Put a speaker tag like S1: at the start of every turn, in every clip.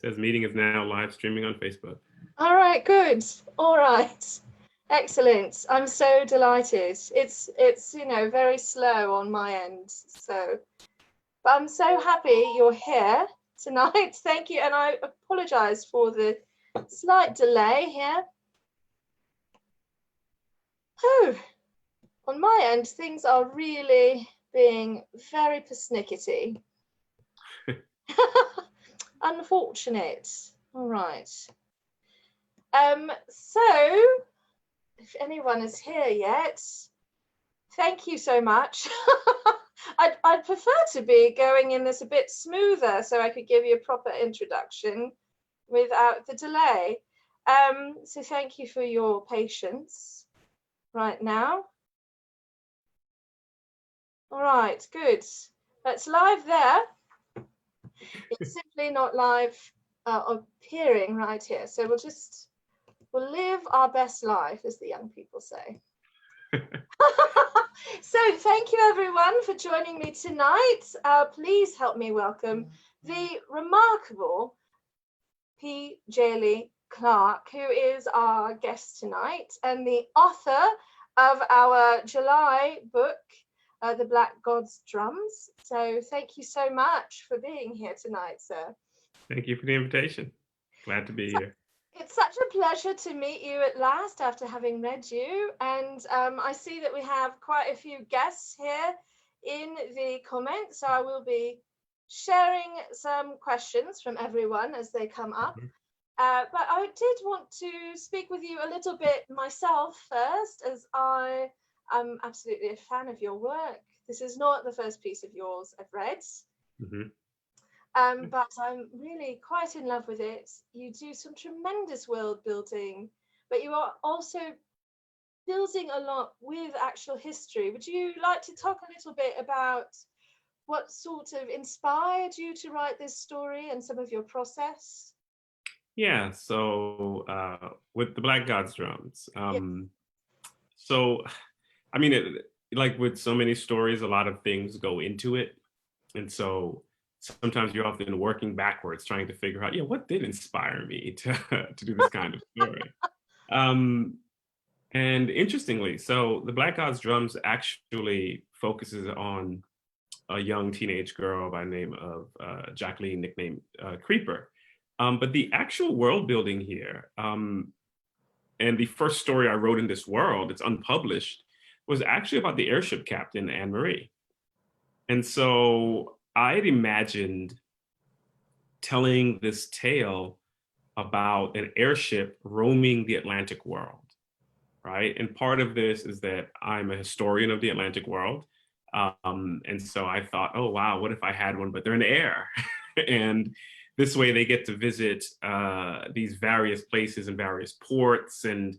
S1: Says meeting is now live streaming on Facebook.
S2: All right, good. All right. Excellent. I'm so delighted. It's very slow on my end. But I'm so happy you're here tonight. Thank you. And I apologize for the slight delay here. Oh, on my end, things are really being very persnickety. Unfortunate. All right. So if anyone is here yet, thank you so much. I'd prefer to be going in this a bit smoother so I could give you a proper introduction without the delay. So thank you for your patience right now. All right, good. That's live there. It's simply not live appearing right here. So we'll live our best life, as the young people say. So thank you everyone for joining me tonight. Please help me welcome the remarkable Djèlí Clark, who is our guest tonight and the author of our July book, The Black God's Drums. So thank you so much for being here tonight, sir.
S1: Thank you for the invitation. Glad to be here.
S2: It's such a pleasure to meet you at last after having read you. And I see that we have quite a few guests here in the comments. So I will be sharing some questions from everyone as they come up. But I did want to speak with you a little bit myself first, as I am absolutely a fan of your work. This is not the first piece of yours I've read. But I'm really quite in love with it. You do some tremendous world building, but you are also building a lot with actual history. Would you like to talk a little bit about what sort of inspired you to write this story and some of your process?
S1: Yeah, so with the Black God's Drums.
S2: Yes.
S1: So, I mean, like with so many stories, a lot of things go into it. And so sometimes you're often working backwards, trying to figure out, what did inspire me to do this kind of story? And interestingly, so the Black God's Drums actually focuses on a young teenage girl by the name of Jacqueline, nicknamed Creeper. But the actual world building here, and the first story I wrote in this world, it's unpublished, was actually about the airship captain, Anne Marie. And so I had imagined telling this tale about an airship roaming the Atlantic world, right? And part of this is that I'm a historian of the Atlantic world. And so I thought, oh, wow, what if I had one, but they're in the air? And this way they get to visit these various places and various ports, and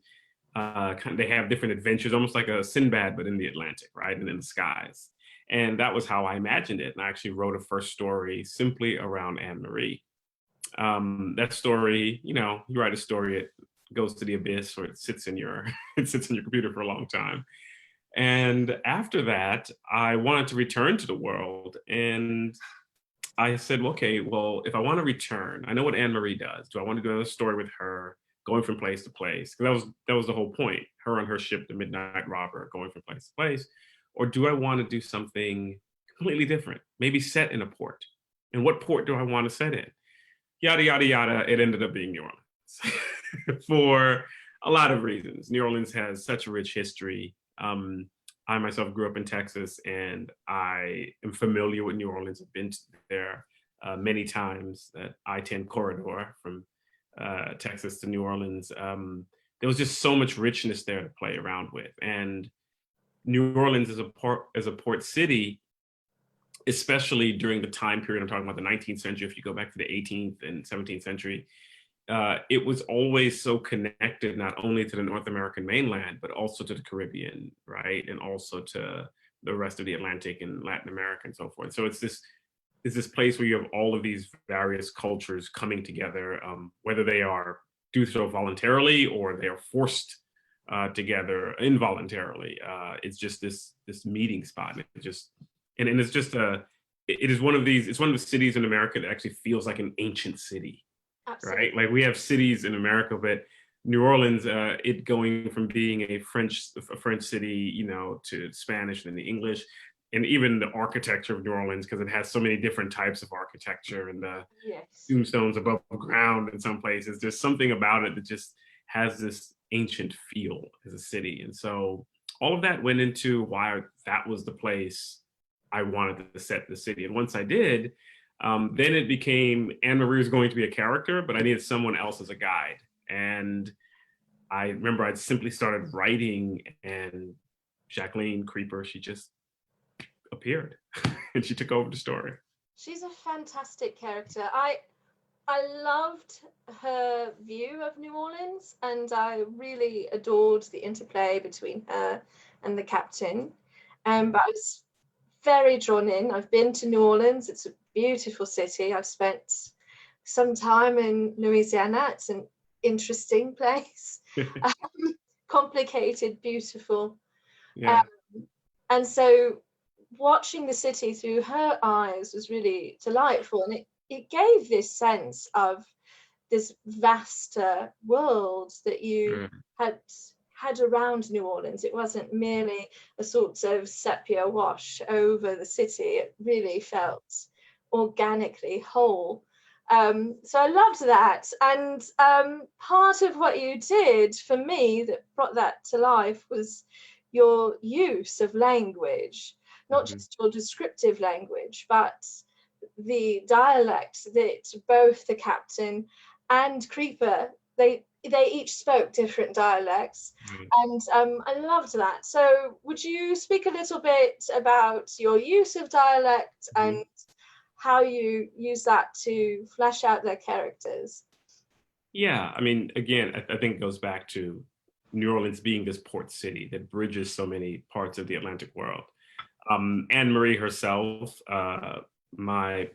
S1: they have different adventures, almost like a Sinbad, but in the Atlantic, right? And in the skies. And that was how I imagined it. And I actually wrote a first story simply around Anne Marie. That story, you write a story, it goes to the abyss, or it sits in your computer for a long time. And after that, I wanted to return to the world. And I said, okay, well, if I want to return, I know what Anne Marie does. Do I want to do another story with her, going from place to place? Because that was the whole point. Her on her ship, the Midnight Robber, going from place to place. Or do I want to do something completely different? Maybe set in a port. And what port do I want to set in? Yada, yada, yada. It ended up being New Orleans for a lot of reasons. New Orleans has such a rich history. I myself grew up in Texas, and I am familiar with New Orleans. I've been there many times. That I-10 corridor from Texas to New Orleans. There was just so much richness there to play around with. And New Orleans as a port city, especially during the time period I'm talking about, the 19th century, if you go back to the 18th and 17th century, it was always so connected not only to the North American mainland, but also to the Caribbean, right? And also to the rest of the Atlantic and Latin America and so forth. So it's this place where you have all of these various cultures coming together, whether they do so voluntarily or they are forced together involuntarily. It's just this meeting spot. And it's one of the cities in America that actually feels like an ancient city.
S2: Absolutely.
S1: right? Like we have cities in America, but New Orleans, it going from being a French city, to Spanish and the English, and even the architecture of New Orleans, because it has so many different types of architecture and the
S2: Yes.
S1: tombstones above ground in some places. There's something about it that just has this ancient feel as a city. And so all of that went into why that was the place I wanted to set the city. And once I did, then it became Anne Marie was going to be a character, but I needed someone else as a guide. And I remember I simply started writing, and Jacqueline Creeper, she just appeared and she took over the story.
S2: She's a fantastic character. I loved her view of New Orleans, and I really adored the interplay between her and the captain. But I was very drawn in. I've been to New Orleans. It's a beautiful city. I've spent some time in Louisiana. It's an interesting place. Complicated, beautiful.
S1: Yeah.
S2: And so watching the city through her eyes was really delightful. And it gave this sense of this vaster world that you had around New Orleans. It wasn't merely a sort of sepia wash over the city. It really felt organically whole. So I loved that. And part of what you did for me that brought that to life was your use of language, not just your descriptive language, but the dialect that both the captain and Creeper, they each spoke different dialects. And I loved that. So would you speak a little bit about your use of dialect and how you use that to flesh out their characters?
S1: Yeah, I mean, again, I think it goes back to New Orleans being this port city that bridges so many parts of the Atlantic world. Anne Marie herself, my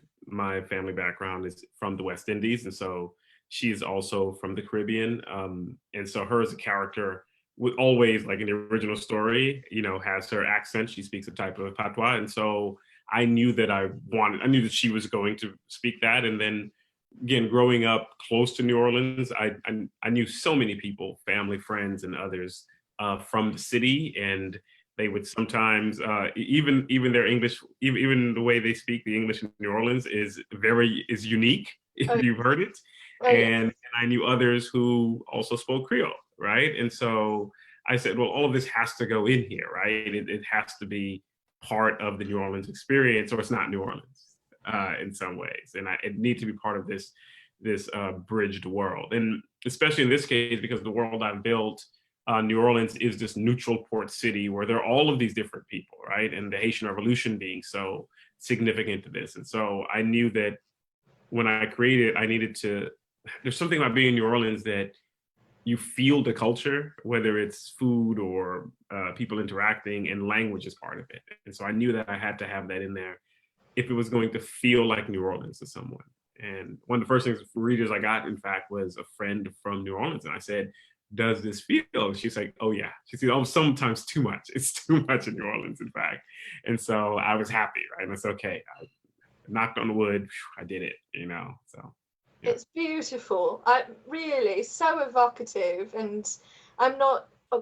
S1: family background is from the West Indies, and so she's also from the Caribbean. And so her as a character would always, like in the original story, has her accent. She speaks a type of patois, and so I knew that I knew that she was going to speak that. And then again, growing up close to New Orleans, I knew so many people, family, friends, and others from the city, and they would sometimes even their English, even the way they speak the English in New Orleans is unique if you've heard it. And I knew others who also spoke Creole, right? And so I said, well, all of this has to go in here, right? It has to be part of the New Orleans experience, or it's not New Orleans in some ways. And it needs to be part of this bridged world. And especially in this case, because the world I've built, New Orleans is this neutral port city where there are all of these different people, right? And the Haitian Revolution being so significant to this. And so I knew that when I created, there's something about being in New Orleans that you feel the culture, whether it's food or people interacting, and language is part of it. And so I knew that I had to have that in there if it was going to feel like New Orleans to someone. And one of the first things readers I got, in fact, was a friend from New Orleans. And I said, does this feel? She's like, oh yeah. She said, oh, sometimes too much. It's too much in New Orleans, in fact. And so I was happy, right? And I said, okay, I knocked on the wood. I did it, so. Yeah.
S2: It's beautiful. I really so evocative, and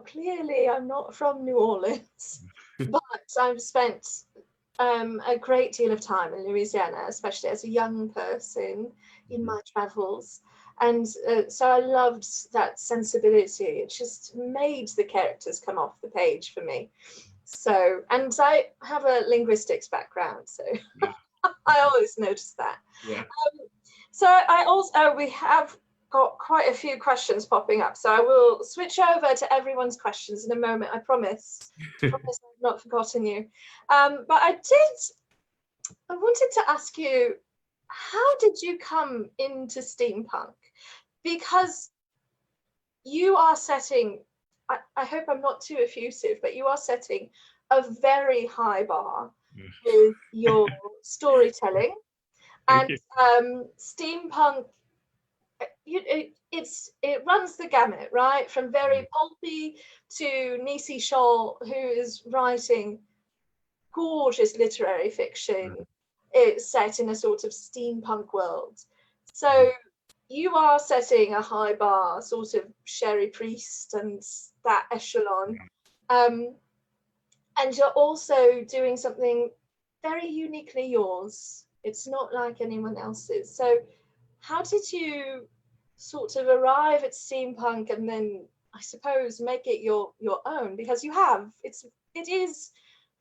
S2: clearly I'm not from New Orleans, but I've spent a great deal of time in Louisiana, especially as a young person in my travels. And so I loved that sensibility. It just made the characters come off the page for me. So, and I have a linguistics background, so I always notice that.
S1: Yeah.
S2: So we have got quite a few questions popping up. So I will switch over to everyone's questions in a moment. I promise. I promise I've not forgotten you. But I wanted to ask you, how did you come into steampunk? Because you are setting, I hope I'm not too effusive, but you are setting a very high bar with your storytelling. And steampunk, it runs the gamut, right? From very pulpy to Nisi Shaw, who is writing gorgeous literary fiction. It's set in a sort of steampunk world. So you are setting a high bar, sort of Sherry Priest and that echelon. And you're also doing something very uniquely yours. It's not like anyone else's. So how did you sort of arrive at steampunk and then I suppose make it your own? Because it is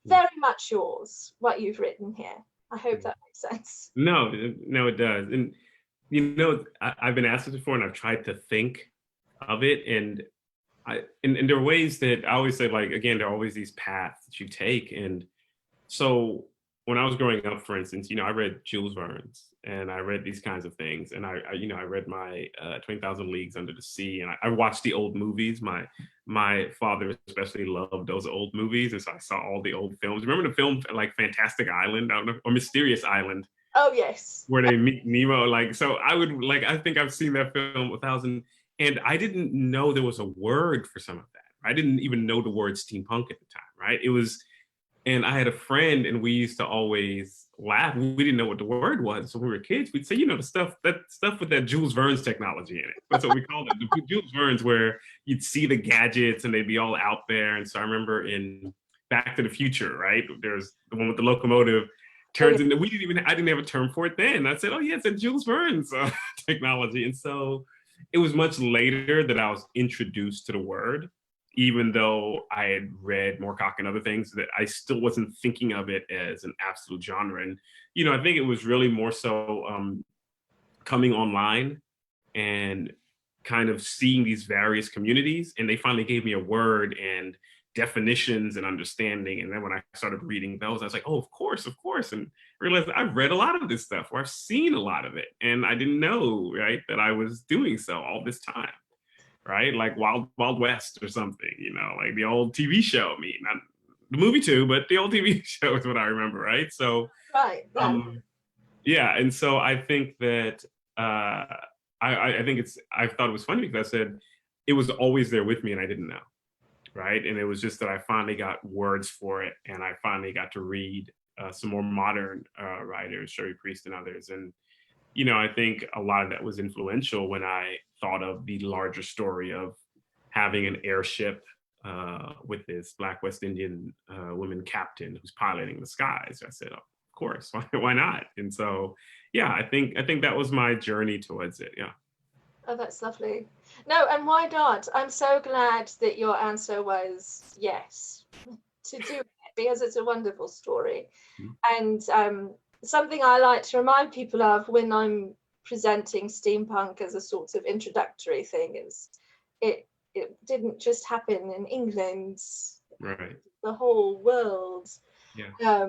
S2: very much yours, what you've written here. I hope that makes sense.
S1: No, it does. And I've been asked this before, and I've tried to think of it, and and there are ways that I always say, like, again, there are always these paths that you take. And so when I was growing up, for instance, I read Jules Verne's, and I read these kinds of things, and I read my 20,000 Leagues Under the Sea, and I watched the old movies. My father especially loved those old movies, and so I saw all the old films. Remember the film like Fantastic Island, I don't know, or Mysterious Island?
S2: Oh yes.
S1: Where they meet Nemo. Like, so I think I've seen that film 1,000, and I didn't know there was a word for some of that. I didn't even know the word steampunk at the time, right? And I had a friend, and we used to always laugh. We didn't know what the word was. So when we were kids, we'd say, that stuff with that Jules Verne's technology in it. That's what we called it. The Jules Verne's, where you'd see the gadgets and they'd be all out there. And so I remember in Back to the Future, right? There's the one with the locomotive turns into, I didn't have a term for it then. I said, oh yeah, it's a Jules Verne's technology. And so it was much later that I was introduced to the word, even though I had read Moorcock and other things, that I still wasn't thinking of it as an absolute genre. And, I think it was really more so coming online and kind of seeing these various communities. And they finally gave me a word and definitions and understanding. And then when I started reading those, I was like, oh, of course. And realized I've read a lot of this stuff, or I've seen a lot of it. And I didn't know, right, that I was doing so all this time. Right? Like Wild Wild West or something, like the old TV show. I mean, not the movie too, but the old TV show is what I remember, right? So,
S2: right.
S1: Yeah. And so I think that I think I thought it was funny because I said it was always there with me and I didn't know, right? And it was just that I finally got words for it, and I finally got to read some more modern writers, Sherry Priest and others, and I think a lot of that was influential when I thought of the larger story of having an airship with this Black West Indian woman captain who's piloting the skies. I said, oh, of course, why not? And so, yeah, I think that was my journey towards it. Yeah.
S2: Oh, that's lovely. No, and why not? I'm so glad that your answer was yes to do it, because it's a wonderful story. And something I like to remind people of when I'm presenting steampunk as a sort of introductory thing is it didn't just happen in England,
S1: right?
S2: The whole world.
S1: Yeah.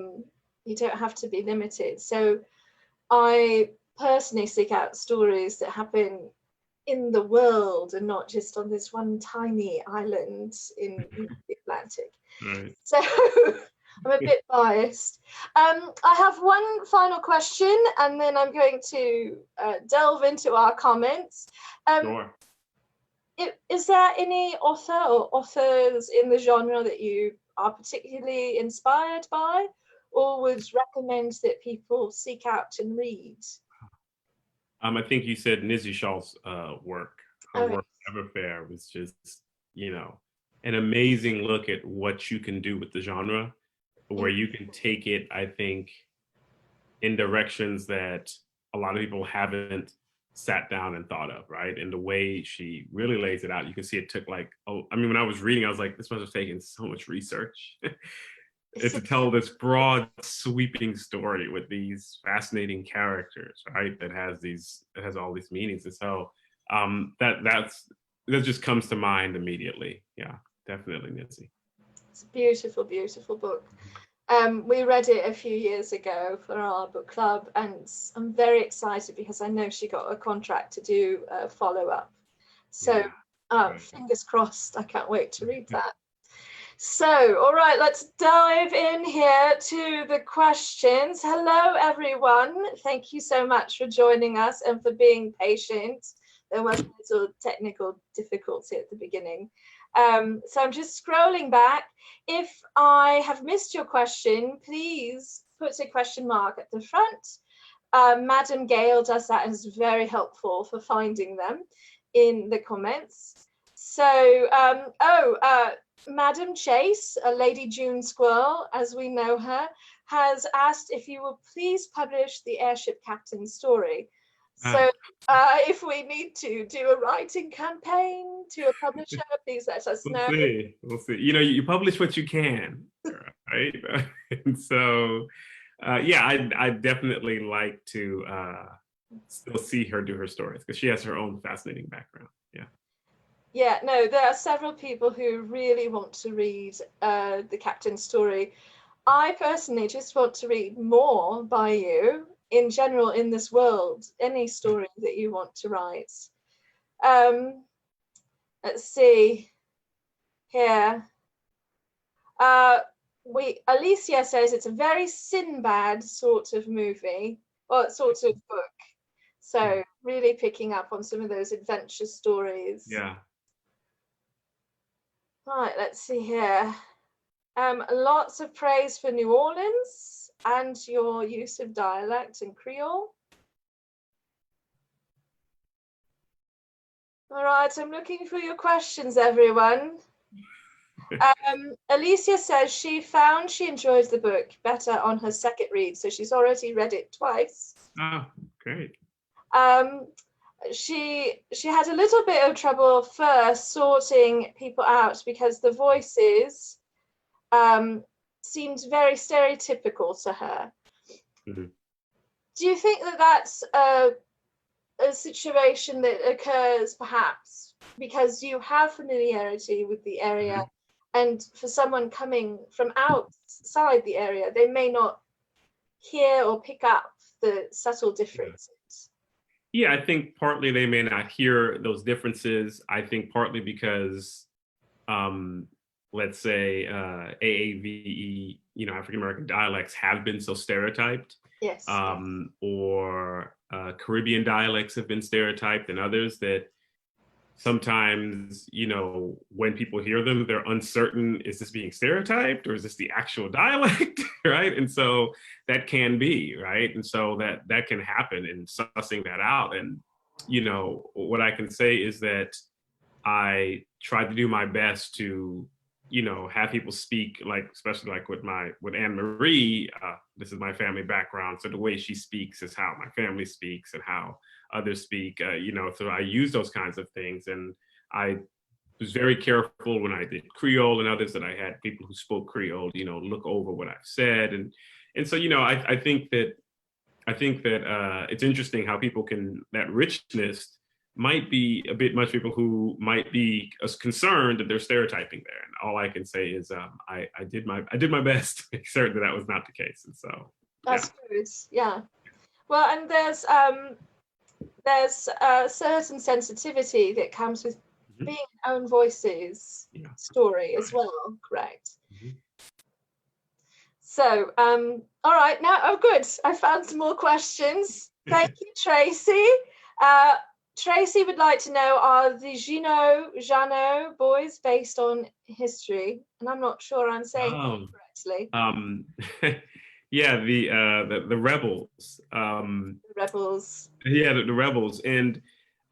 S2: You don't have to be limited. So I personally seek out stories that happen in the world and not just on this one tiny island in the Atlantic.
S1: Right.
S2: So I'm a bit biased. I have one final question, and then I'm going to delve into our comments.
S1: Sure.
S2: Is there any author or authors in the genre that you are particularly inspired by, or would recommend that people seek out and read?
S1: I think you said Nizzy Shaw's work. Her work, Everfair, was just, an amazing look at what you can do with the genre, where you can take it, I think, in directions that a lot of people haven't sat down and thought of, right? And the way she really lays it out, you can see it took when I was reading, I was like, this must have taken so much research. It's to tell this broad, sweeping story with these fascinating characters, right? That has all these meanings. And so that just comes to mind immediately. Yeah, definitely, Nancy.
S2: It's a beautiful, beautiful book. We read it a few years ago for our book club, and I'm very excited because I know she got a contract to do a follow-up. So fingers crossed, I can't wait to read that. So, all right, let's dive in here to the questions. Hello, everyone. Thank you so much for joining us and for being patient. There was a little technical difficulty at the beginning. So I'm just scrolling back. If I have missed your question, please put a question mark at the front. Madam Gale does that and is very helpful for finding them in the comments. So, Madam Chase, Lady June Squirrel, as we know her, has asked if you will please publish the airship captain story. So if we need to do a writing campaign to a publisher, please let us know.
S1: We'll see. You know, you publish what you can, right? And so, yeah, I'd definitely like to still see her do her stories because she has her own fascinating background. Yeah.
S2: Yeah, no, there are several people who really want to read the captain's story. I personally just want to read more by you in general in this world, any story that you want to write. Let's see here. Alicia says it's a very Sinbad sort of movie, or sort of book. So really picking up on some of those adventure stories.
S1: Yeah.
S2: Right, let's see here. Lots of praise for New Orleans and your use of dialect and Creole. All right, I'm looking for your questions, everyone. Alicia says she found she enjoys the book better on her second read, so she's already read it twice.
S1: Oh, great.
S2: She had a little bit of trouble first sorting people out because the voices seemed very stereotypical to her.
S1: Mm-hmm.
S2: Do you think that that's a situation that occurs perhaps because you have familiarity with the area, and for someone coming from outside the area, they may not hear or pick up the subtle differences?
S1: Yeah, I think partly they may not hear those differences. I think partly because, let's say, AAVE, African American dialects have been so stereotyped.
S2: Yes.
S1: Or Caribbean dialects have been stereotyped, and others that sometimes, when people hear them, they're uncertain, is this being stereotyped or is this the actual dialect, right? And so that can be, right? And so that can happen in sussing that out. And, what I can say is that I try to do my best to, have people speak, like, especially like with Anne Marie, this is my family background. So the way she speaks is how my family speaks and how others speak, so I use those kinds of things. And I was very careful when I did Creole and others that I had people who spoke Creole, look over what I've said. And so, I think that it's interesting how people that richness might be a bit much people who might be as concerned that they're stereotyping there. And all I can say is I did my best to make certain that was not the case. And so
S2: that's good. Yeah. Well, and there's a certain sensitivity that comes with being own voices story as well, correct? So all right, now, oh good, I found some more questions. Thank you, Tracy. Tracy would like to know, are the Jeannot boys based on history? And I'm not sure I'm saying that correctly.
S1: Yeah, the rebels.
S2: The rebels.
S1: Yeah, the rebels. And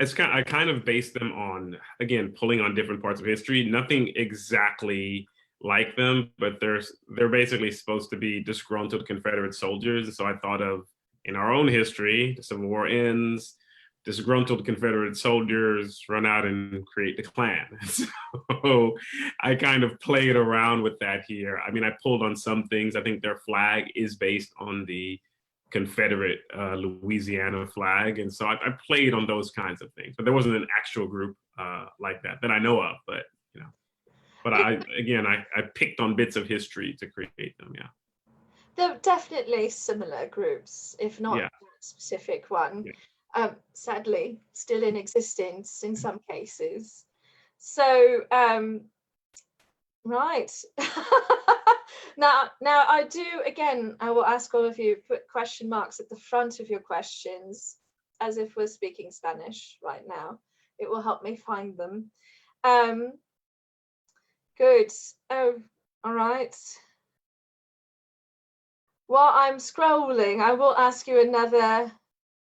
S1: I kind of based them on, again, pulling on different parts of history. Nothing exactly like them, but they're basically supposed to be disgruntled Confederate soldiers. And so I thought of, in our own history, the Civil War ends, disgruntled Confederate soldiers run out and create the Klan. So I kind of played around with that here. I mean, I pulled on some things. I think their flag is based on the Confederate Louisiana flag. And so I played on those kinds of things. But there wasn't an actual group like that I know of. But, but I picked on bits of history to create them, yeah.
S2: They're definitely similar groups, if not a specific one. Yeah. Sadly, still in existence in some cases. So, right. Now I will ask all of you, put question marks at the front of your questions, as if we're speaking Spanish right now. It will help me find them. Good. Oh, all right. while I'm scrolling, I will ask you another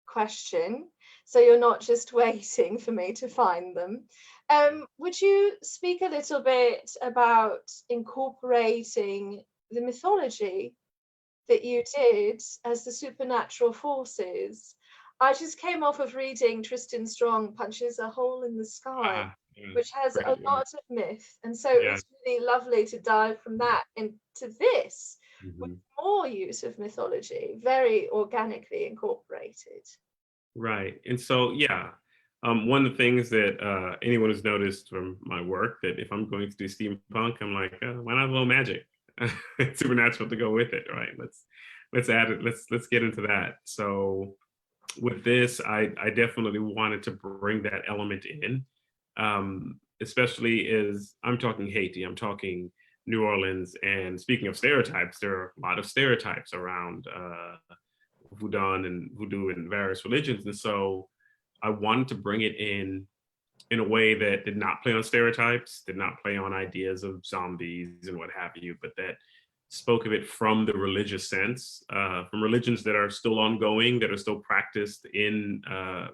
S2: question, so you're not just waiting for me to find them. Would you speak a little bit about incorporating the mythology that you did as the supernatural forces? I just came off of reading Tristan Strong Punches a Hole in the Sky,
S1: Yeah,
S2: which has a
S1: great. Yeah.
S2: lot of myth. And so it
S1: Yeah.
S2: was really lovely to dive from that into this with
S1: Mhm.
S2: more use of mythology, very organically incorporated.
S1: Right. And so, yeah, one of the things that anyone has noticed from my work that if I'm going to do steampunk, I'm like, why not a little magic, supernatural to go with it, right? Let's add it. Let's get into that. So with this, I definitely wanted to bring that element in, especially as I'm talking Haiti, I'm talking New Orleans, and speaking of stereotypes, there are a lot of stereotypes around voodoo and various religions, and so I wanted to bring it in a way that did not play on stereotypes, did not play on ideas of zombies and what have you, but that spoke of it from the religious sense, from religions that are still ongoing, that are still practiced in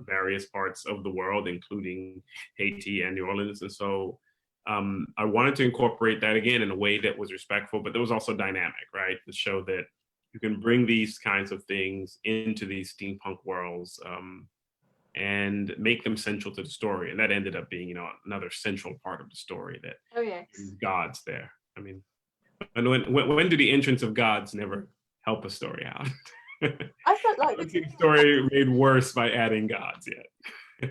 S1: various parts of the world, including Haiti and New Orleans. And so I wanted to incorporate that again in a way that was respectful, but that was also dynamic, right? To show that you can bring these kinds of things into these steampunk worlds. And make them central to the story. And that ended up being, another central part of the story that
S2: Oh, yes.
S1: gods there. I mean, and when do the entrance of gods never help a story out?
S2: I felt
S1: I
S2: like
S1: don't see the story made worse by adding gods yet.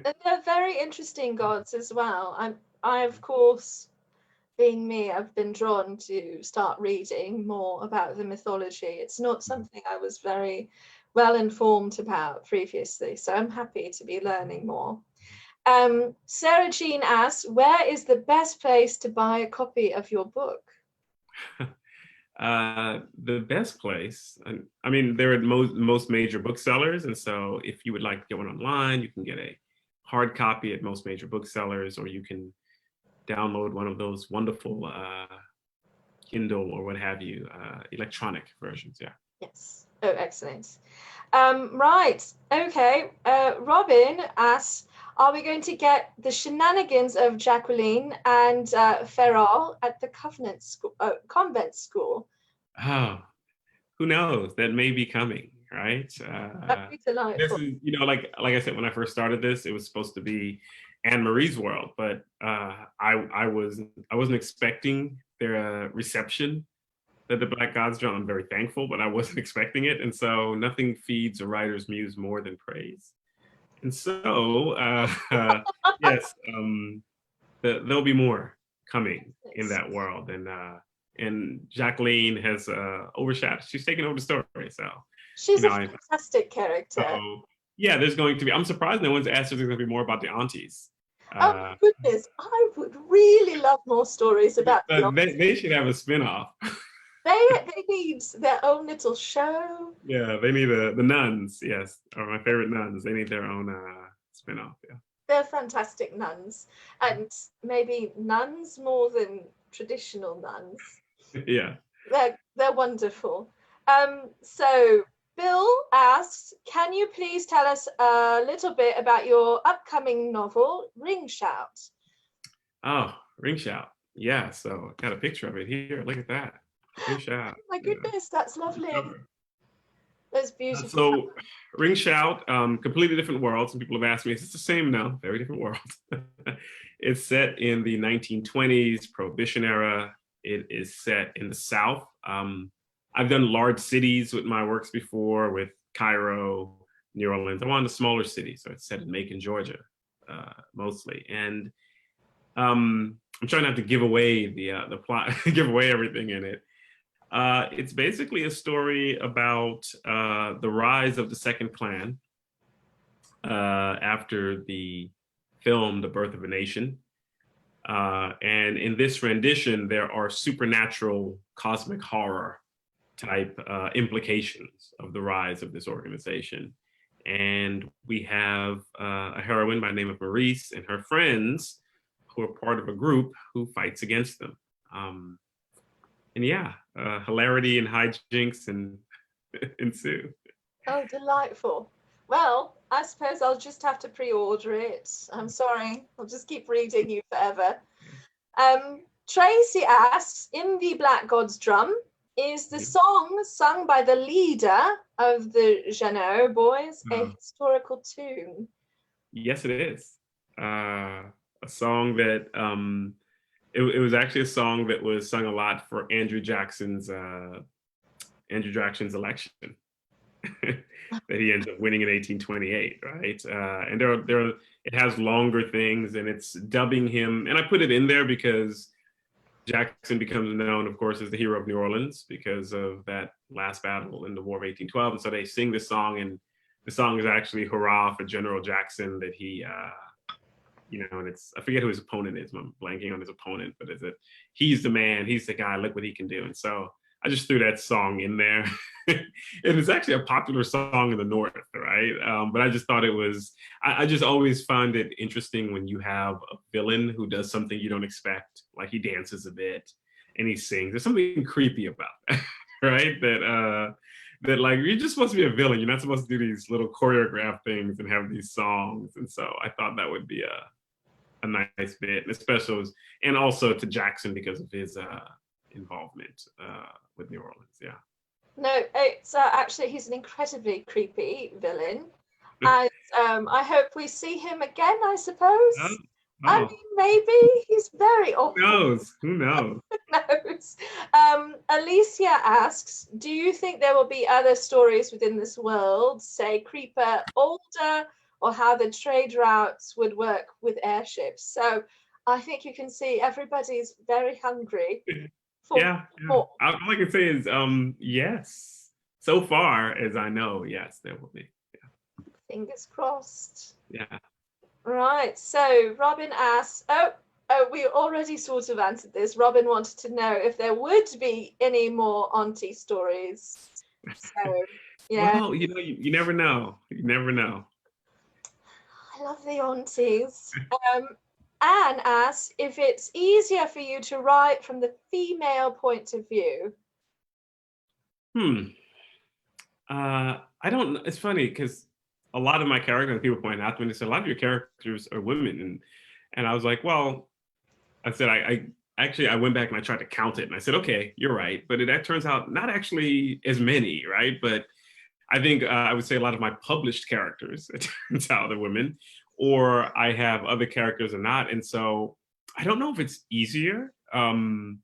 S2: and they're very interesting gods as well. I of course, being me, I've been drawn to start reading more about the mythology. It's not something I was very well informed about previously, so I'm happy to be learning more. Sarah Jean asks, where is the best place to buy a copy of your book?
S1: The best place, I mean, they're at most major booksellers, and so if you would like to get one online, you can get a hard copy at most major booksellers, or you can download one of those wonderful Kindle or what have you, electronic versions. Yeah.
S2: Yes. Oh, excellent. Right. Okay. Robin asks, are we going to get the shenanigans of Jacqueline and Ferrol at the convent school?
S1: Oh, who knows? That may be coming, right?
S2: That'd be
S1: This
S2: delightful.
S1: is, like I said, when I first started this, it was supposed to be Anne Marie's world, but I wasn't expecting their reception that the Black Gods draw. I'm very thankful, but I wasn't expecting it, and so nothing feeds a writer's muse more than praise. And so, yes, there'll be more coming in that world, and Jacqueline has overshadowed. She's taken over the story, so
S2: She's a
S1: I
S2: fantastic character.
S1: so yeah, there's going to be. I'm surprised no one's asked if there's going to be more about the aunties.
S2: Oh
S1: Uh,
S2: my goodness, I would really love more stories about the
S1: they should have a spinoff.
S2: they need their own little show.
S1: Yeah, they need the nuns. Yes, are my favorite nuns. They need their own spinoff. Yeah.
S2: They're fantastic nuns, and maybe nuns more than traditional nuns.
S1: Yeah.
S2: They're wonderful. So Bill asks, can you please tell us a little bit about your upcoming novel, Ring Shout?
S1: Oh, ring shout. Yeah. So I got a picture of it here. Look at that. Ring shout.
S2: Oh my
S1: Yeah.
S2: goodness, that's lovely. That's beautiful.
S1: So ring shout, completely different world. Some people have asked me, is it the same? No, very different world. It's set in the 1920s, Prohibition era. It is set in the South. I've done large cities with my works before, with Cairo, New Orleans. I wanted a smaller city, so it's set in Macon, Georgia, mostly. And I'm trying not to give away the plot, give away everything in it. It's basically a story about the rise of the Second Clan after the film The Birth of a Nation. And in this rendition, there are supernatural cosmic horror type implications of the rise of this organization. And we have a heroine by the name of Maurice and her friends who are part of a group who fights against them. And yeah, hilarity and hijinks and ensue.
S2: Oh, delightful. Well, I suppose I'll just have to pre-order it. I'm sorry. I'll just keep reading you forever. Tracy asks, in the Black God's Drum, is the song sung by the leader of the Jeannot boys a historical tune?
S1: Yes, it is. A song that it was actually a song that was sung a lot for Andrew Jackson's election that he ends up winning in 1828, right? And it has longer things, and it's dubbing him. And I put it in there because Jackson becomes known, of course, as the hero of New Orleans because of that last battle in the War of 1812. And so they sing this song, and the song is actually hurrah for General Jackson that he, and it's, I forget who his opponent is. I'm blanking on his opponent, but he's the man, he's the guy, look what he can do. And so I just threw that song in there. It is actually a popular song in the North, right? But I just thought it was, I just always find it interesting when you have a villain who does something you don't expect, like he dances a bit and he sings. There's something creepy about that, right? That like, you're just supposed to be a villain. You're not supposed to do these little choreographed things and have these songs. And so I thought that would be a nice bit, and especially, and also to Jackson because of his involvement with New Orleans. Yeah.
S2: No, it's actually, he's an incredibly creepy villain. And I hope we see him again, I suppose.
S1: Oh.
S2: I mean, maybe he's very awful.
S1: Who knows?
S2: Who knows? Alicia asks, do you think there will be other stories within this world, say Creeper older, or how the trade routes would work with airships? So I think you can see everybody's very hungry.
S1: Yeah. All I can say is yes. So far as I know, yes, there will be. Yeah.
S2: Fingers crossed.
S1: Yeah.
S2: Right. So Robin asks, we already sort of answered this. Robin wanted to know if there would be any more auntie stories. So yeah.
S1: Well, you never know. You never know.
S2: I love the aunties. Anne asks if it's easier for you to write from the female point of view.
S1: I don't know. It's funny because a lot of my characters, people point out to me, they said, a lot of your characters are women. And I was like, well, I said, I went back and I tried to count it. And I said, okay, you're right. But that turns out not actually as many, right? But I think I would say a lot of my published characters, it turns out, are women, or I have other characters or not. And so I don't know if it's easier. The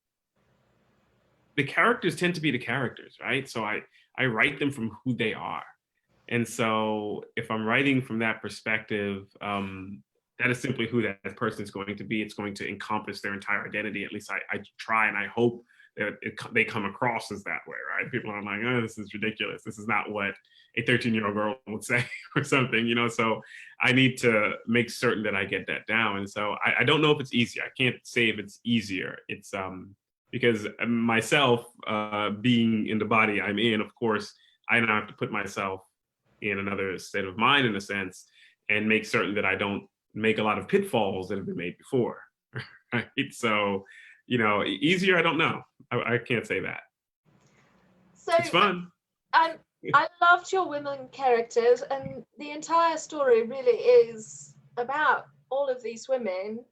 S1: characters tend to be the characters, right? So I write them from who they are. And so if I'm writing from that perspective, that is simply who that person is going to be. It's going to encompass their entire identity. At least I try and I hope that they come across as that way, right? People are like, oh, this is ridiculous. This is not what a 13-year-old girl would say or something, So I need to make certain that I get that down. And so I don't know if it's easier. I can't say if it's easier. It's because myself being in the body I'm in, of course, I now have to put myself in another state of mind, in a sense, and make certain that I don't make a lot of pitfalls that have been made before. Right? So, easier, I don't know. I can't say that. So it's fun.
S2: I loved your women characters, and the entire story really is about all of these women.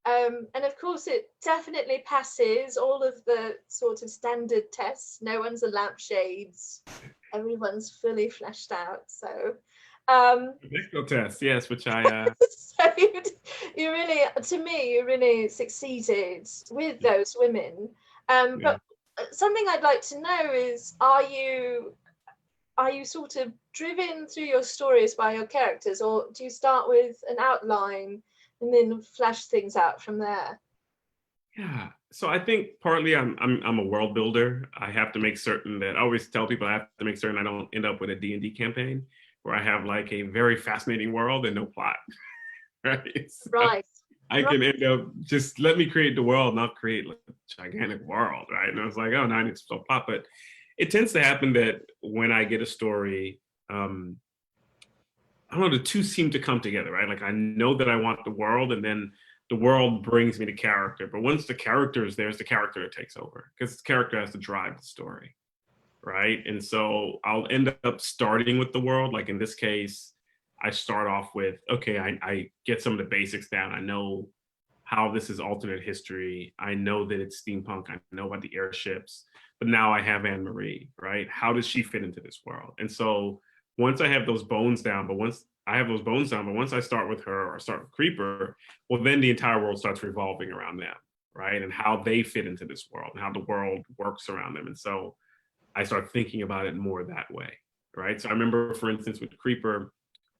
S2: And of course, it definitely passes all of the sort of standard tests. No one's a lampshades. Everyone's fully fleshed out. So,
S1: technical test, yes, which I.
S2: So you really, to me, you really succeeded with those women. But something I'd like to know is, are you sort of driven through your stories by your characters, or do you start with an outline and then flesh things out from there?
S1: Yeah. So I think partly I'm a world builder. I have to make certain that I always tell people I have to make certain I don't end up with a D&D campaign where I have like a very fascinating world and no plot. Right. So
S2: right.
S1: I can end up just let me create the world, not create like a gigantic world. Right. And I was like, oh, no, I need some plot. But it tends to happen that when I get a story, I don't know, the two seem to come together, right? Like I know that I want the world, and then the world brings me the character. But once the character is there, it's the character that takes over, because the character has to drive the story. right? And so I'll end up starting with the world. Like in this case, I start off with, okay, I get some of the basics down. I know how this is alternate history. I know that it's steampunk. I know about the airships, but now I have Anne Marie, right? How does she fit into this world? And so once I have those bones down, but once I start with her or start with Creeper, well, then the entire world starts revolving around them, right? And how they fit into this world and how the world works around them. And so I start thinking about it more that way, right? So I remember, for instance, with Creeper,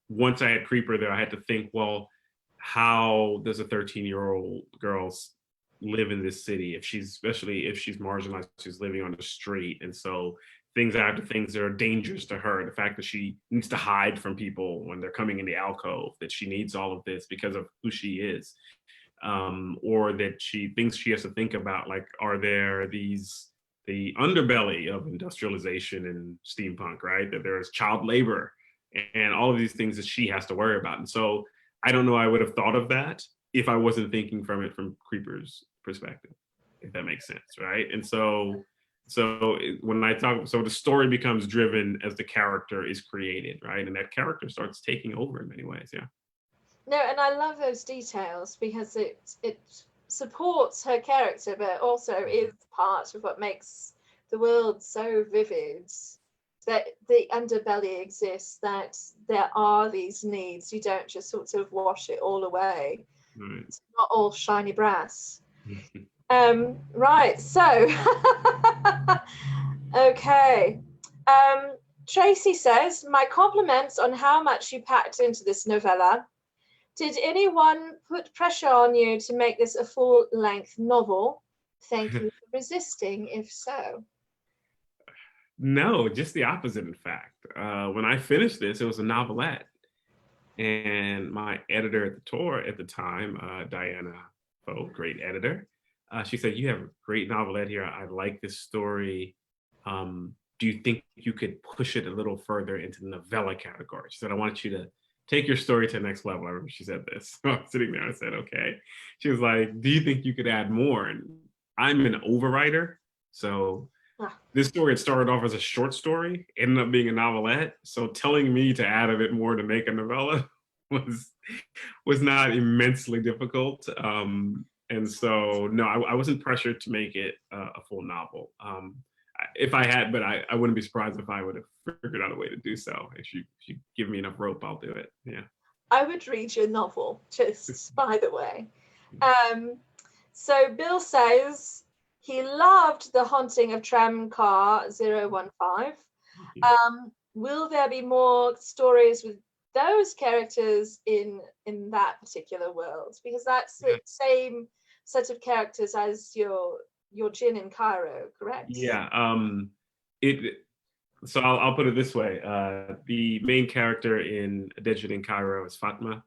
S1: once I had Creeper there, I had to think, well, how does a 13-year-old girl live in this city if she's, especially if she's marginalized, she's living on the street, and so things after things that are dangerous to her, the fact that she needs to hide from people when they're coming in the alcove, that she needs all of this because of who she is, or that things she has to think about, like, are there the underbelly of industrialization and steampunk, right? That there's child labor and all of these things that she has to worry about. And so I don't know, I would have thought of that if I wasn't thinking from Creeper's perspective, if that makes sense, right? And so when I talk, so the story becomes driven as the character is created, right? And that character starts taking over in many ways, yeah.
S2: No, and I love those details because it supports her character, but also is part of what makes the world so vivid. That the underbelly exists, that there are these needs. You don't just sort of wash it all away.
S1: Right.
S2: It's not all shiny brass. Right, so okay. Tracy says, my compliments on how much you packed into this novella. Did anyone put pressure on you to make this a full-length novel? Thank you for resisting, if so.
S1: No, just the opposite, in fact. When I finished this, it was a novelette. And my editor at the tour at the time, Diana Poe, great editor, she said, you have a great novelette here. I like this story. Do you think you could push it a little further into the novella category? She said, I want you to take your story to the next level. I remember she said this. I was sitting there, I said, okay. She was like, do you think you could add more? And I'm an overwriter. So this story had started off as a short story, ended up being a novelette. So telling me to add a bit more to make a novella was not immensely difficult. And so, no, I wasn't pressured to make it a full novel. If I had, but I wouldn't be surprised if I would have figured out a way to do so. If you give me enough rope, I'll do it. Yeah.
S2: I would read your novel, just by the way. So Bill says he loved The Haunting of Tramcar 015. Will there be more stories with those characters in that particular world? Because that's the same set of characters as your Djinn in Cairo, correct?
S1: Yeah. So I'll put it this way: the main character in Djinn in Cairo is Fatma.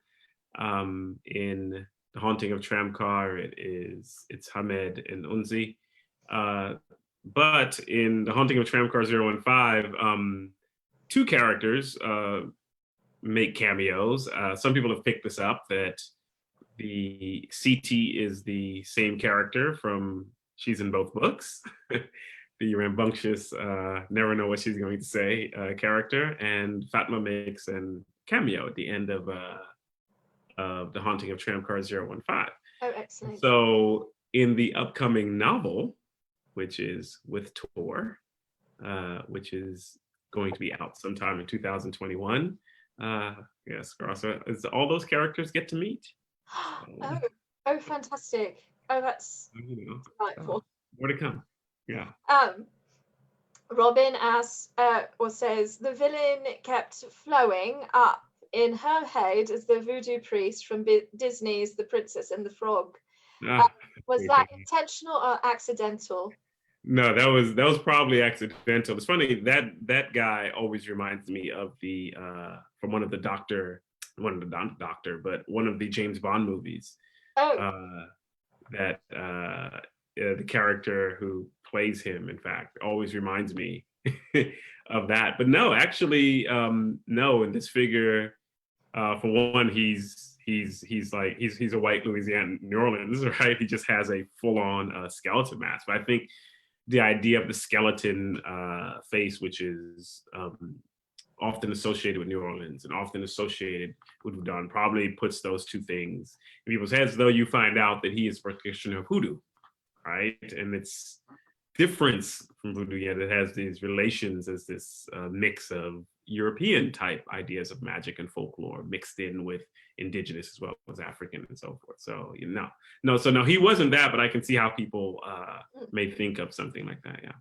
S1: In The Haunting of Tramcar, it's Hamed and Unzi. But in The Haunting of Tramcar 015, two characters make cameos. Some people have picked this up, that the CT is the same character from she's in both books. The rambunctious, never know what she's going to say character, and Fatma makes a cameo at the end of The Haunting of Tramcar 015.
S2: Oh, excellent.
S1: So in the upcoming novel, which is with Tor, which is going to be out sometime in 2021, yes, is all those characters get to meet.
S2: Oh, fantastic. Oh, that's delightful.
S1: More to come. Yeah.
S2: Robin asks, or says, the villain kept flowing up in her head as the voodoo priest from Disney's The Princess and the Frog. Was that intentional or accidental?
S1: No, that was probably accidental. It's funny that guy always reminds me of the from one of the James Bond movies.
S2: Oh.
S1: That the character who plays him, in fact, always reminds me of that. But no, actually, no. In this figure, for one, he's a white Louisiana New Orleans, right? He just has a full-on skeleton mask. But I think the idea of the skeleton face, which is often associated with New Orleans and often associated with voodoo, probably puts those two things in people's heads, though you find out that he is a practitioner of hoodoo, right? And it's difference from voodoo, yet it has these relations as this mix of European type ideas of magic and folklore mixed in with indigenous as well as African and so forth. So no, he wasn't that, but I can see how people may think of something like that. Yeah,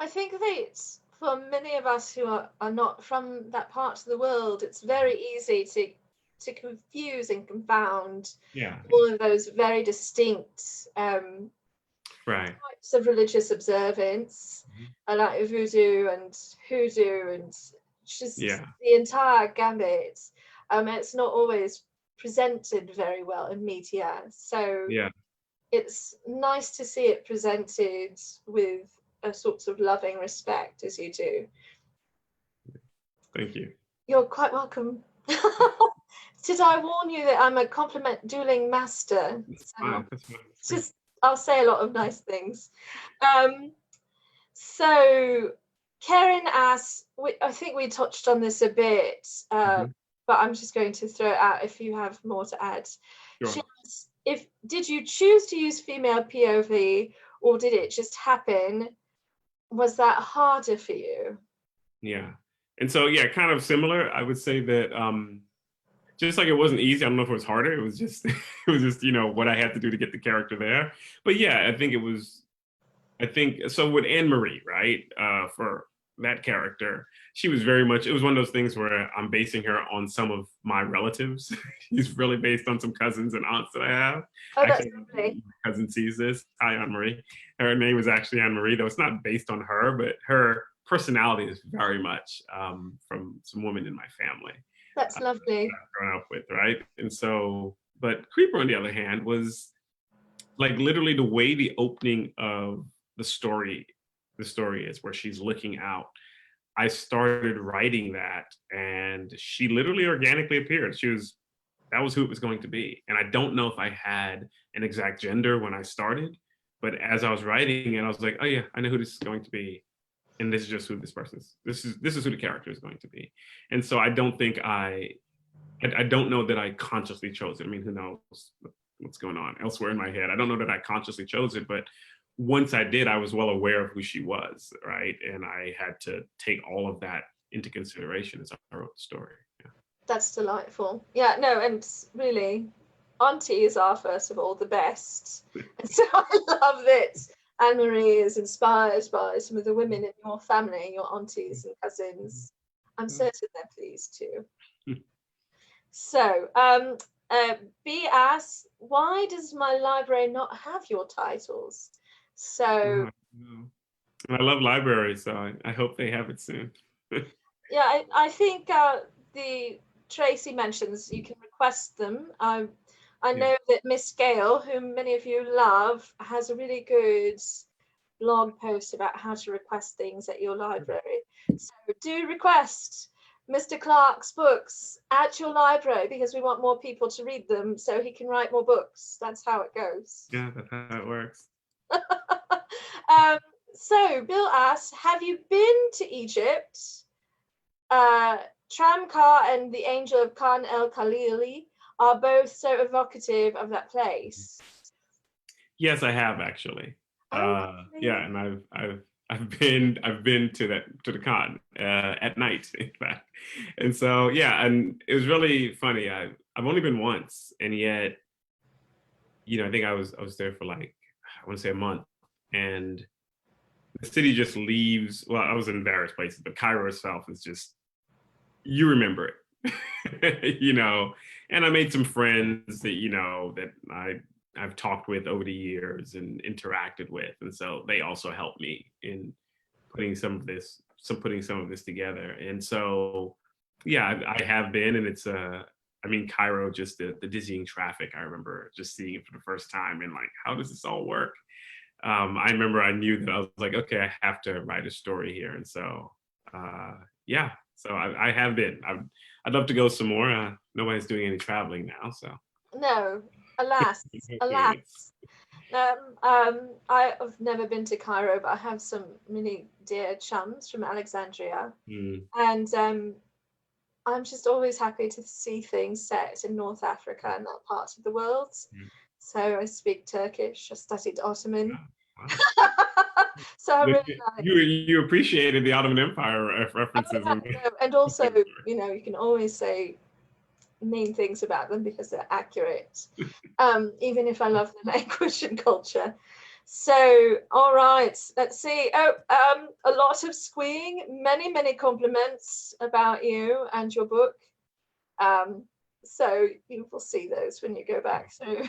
S2: I think that for many of us who are not from that part of the world, it's very easy to confuse and confound all of those very distinct types of religious observance, like voodoo and hoodoo and just the entire gambit. It's not always presented very well in media, so it's nice to see it presented with a sort of loving respect as you do.
S1: Thank you.
S2: You're quite welcome. Did I warn you that I'm a compliment dueling master?
S1: That's fine.
S2: Just I'll say a lot of nice things. So Karen asks, I think we touched on this a bit, but I'm just going to throw it out if you have more to add.
S1: Sure.
S2: She asks, did you choose to use female POV or did it just happen? Was that harder for you?
S1: Yeah. And so, kind of similar. I would say that just like it wasn't easy, I don't know if it was harder. It was just, what I had to do to get the character there. But I think so with Anne Marie, right? For that character, she was very much, it was one of those things where I'm basing her on some of my relatives. She's really based on some cousins and aunts that I have.
S2: Oh, that's lovely.
S1: My cousin sees this. Hi, Anne Marie. Her name is actually Anne Marie, though it's not based on her, but her personality is very much from some women in my family.
S2: That's lovely.
S1: That I've grown up with, right? And so, but Creeper, on the other hand, was like literally the way the opening of the story is, where she's looking out. I started writing that, and she literally organically appeared. That was who it was going to be. And I don't know if I had an exact gender when I started, but as I was writing it, I was like, oh yeah, I know who this is going to be. And this is just who this person is. This is who the character is going to be. And so I don't think I don't know that I consciously chose it. I mean, who knows what's going on elsewhere in my head. I don't know that I consciously chose it, but once I did, I was well aware of who she was, right? And I had to take all of that into consideration as I wrote the story. Yeah.
S2: That's delightful. Yeah, no, and really, aunties are, first of all, the best. And so I love that Anne Marie is inspired by some of the women in your family, your aunties and cousins. I'm certain they're pleased too. So, B asks, why does my library not have your titles? So
S1: I love libraries, so I hope they have it soon.
S2: Yeah, I think the Tracy mentions you can request them. I know that Miss Gale, whom many of you love, has a really good blog post about how to request things at your library. So do request Mr. Clark's books at your library, because we want more people to read them so he can write more books. That's how it goes.
S1: Yeah, that's how it works.
S2: So Bill asks, have you been to Egypt? Tramcar and the Angel of Khan el Khalili are both so evocative of that place.
S1: Yes, I have actually. And I've been to the Khan at night, in fact. And so and it was really funny. I've only been once, and yet, I think I was there for like, I want to say a month, and the city just leaves. Well, I was in various places, but Cairo itself is just, you remember it, and I made some friends that I've talked with over the years and interacted with. And so they also helped me in putting some of this together. And so, I have been, and it's Cairo, just the dizzying traffic. I remember just seeing it for the first time and like, how does this all work? I remember I knew that I was like, okay, I have to write a story here. And so, so I have been. I'd love to go some more. Nobody's doing any traveling now, so.
S2: No, alas, alas. I've never been to Cairo, but I have some really dear chums from Alexandria, and I'm just always happy to see things set in North Africa and that part of the world. So I speak Turkish. I studied Ottoman.
S1: Wow.
S2: So I really like.
S1: You appreciated the Ottoman Empire references,
S2: and also, you know, you can always say mean things about them because they're accurate, even if I love the language and culture. So, all right, let's see. Oh, a lot of squeeing, many compliments about you and your book. So you will see those when you go back through.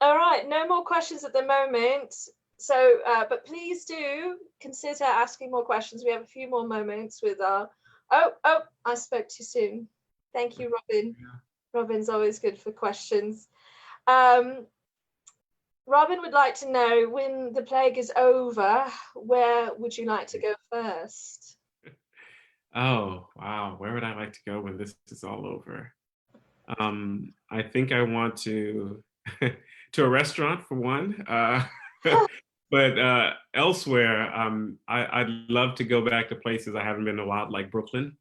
S2: All right, no more questions at the moment. So, but please do consider asking more questions. We have a few more moments with our. Oh, I spoke too soon. Thank you, Robin.
S1: Yeah.
S2: Robin's always good for questions. Robin would like to know, when the plague is over, where would you like to go first?
S1: Oh, wow. Where would I like to go when this is all over? I think I want to to a restaurant for one. But elsewhere, I'd love to go back to places I haven't been in a while, like Brooklyn.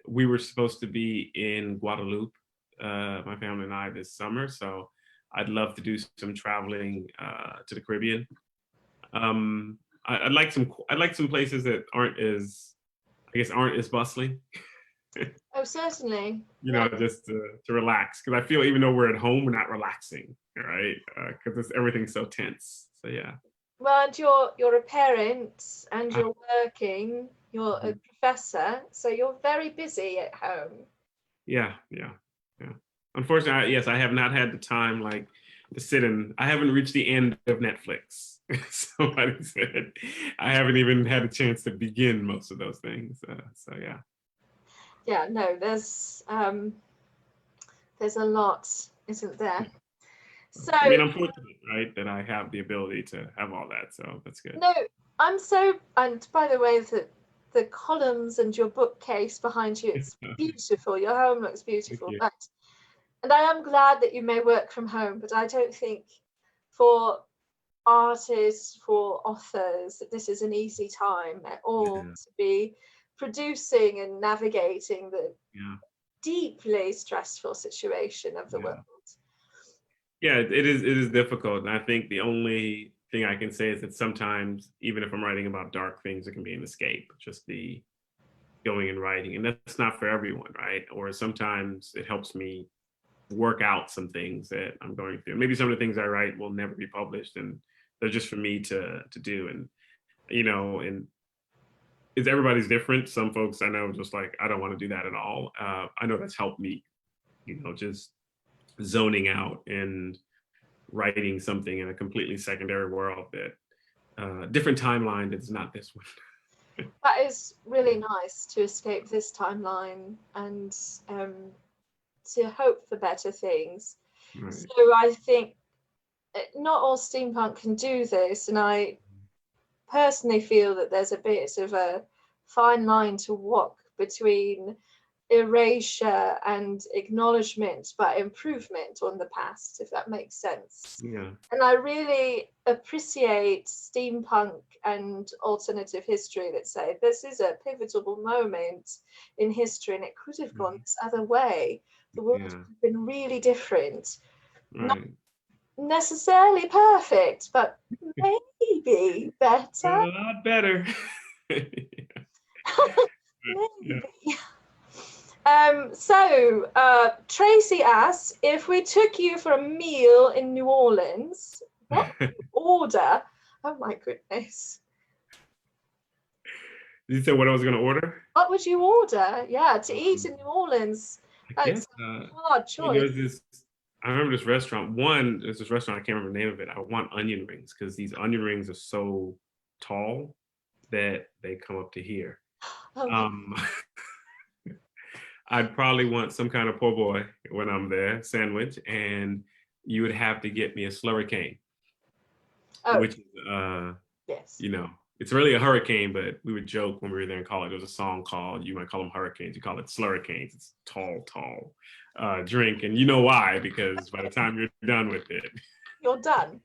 S1: We were supposed to be in Guadeloupe, my family and I, this summer, so I'd love to do some traveling to the Caribbean. I'd like some places that aren't as bustling.
S2: Oh, certainly.
S1: You know, just to relax, because I feel even though we're at home, we're not relaxing, right? Because everything's so tense. So yeah.
S2: Well, and you're a parent and you're working. You're a professor, so you're very busy at home.
S1: Yeah. Unfortunately, yes, I have not had the time to sit in. I haven't reached the end of Netflix. Somebody said I haven't even had a chance to begin most of those things. So yeah.
S2: Yeah, no, there's a lot, isn't there? So
S1: I mean, I'm fortunate, right, that I have the ability to have all that. So that's good.
S2: No, and by the way, the columns and your bookcase behind you, it's beautiful. Your home looks beautiful. And I am glad that you may work from home, but I don't think for artists, for authors, that this is an easy time at all to be producing and navigating the deeply stressful situation of the world.
S1: Yeah, it is difficult. And I think the only thing I can say is that sometimes, even if I'm writing about dark things, it can be an escape, just the going and writing. And that's not for everyone, right? Or sometimes it helps me work out some things that I'm going through. Maybe some of the things I write will never be published, and they're just for me to do. And, you know, and it's everybody's different. Some folks I know just like, I don't want to do that at all. I know that's helped me, you know, just zoning out and writing something in a completely secondary world that different timeline that's not this one.
S2: That is really nice, to escape this timeline and to hope for better things.
S1: Right.
S2: So I think not all steampunk can do this, and I personally feel that there's a bit of a fine line to walk between erasure and acknowledgement, but improvement on the past, if that makes sense.
S1: Yeah.
S2: And I really appreciate steampunk and alternative history that say this is a pivotal moment in history and it could have gone this other way. The world could have been really different.
S1: Right.
S2: Not necessarily perfect, but maybe better.
S1: A lot better.
S2: Maybe. So Tracy asks, if we took you for a meal in New Orleans, what would you order? Oh my goodness.
S1: You said what I was going to order?
S2: What would you order? Yeah, to eat in New Orleans. That's a hard choice.
S1: I remember this restaurant. There's this restaurant, I can't remember the name of it. I want onion rings because these onion rings are so tall that they come up to here. I'd probably want some kind of po' boy when I'm there, sandwich, and you would have to get me a slurricane, which is,
S2: yes,
S1: you know, it's really a hurricane, but we would joke when we were there in college. There was a song called, you might call them hurricanes, you call it slurricanes. It's tall drink. And you know why, because by the time you're done with it,
S2: You're done.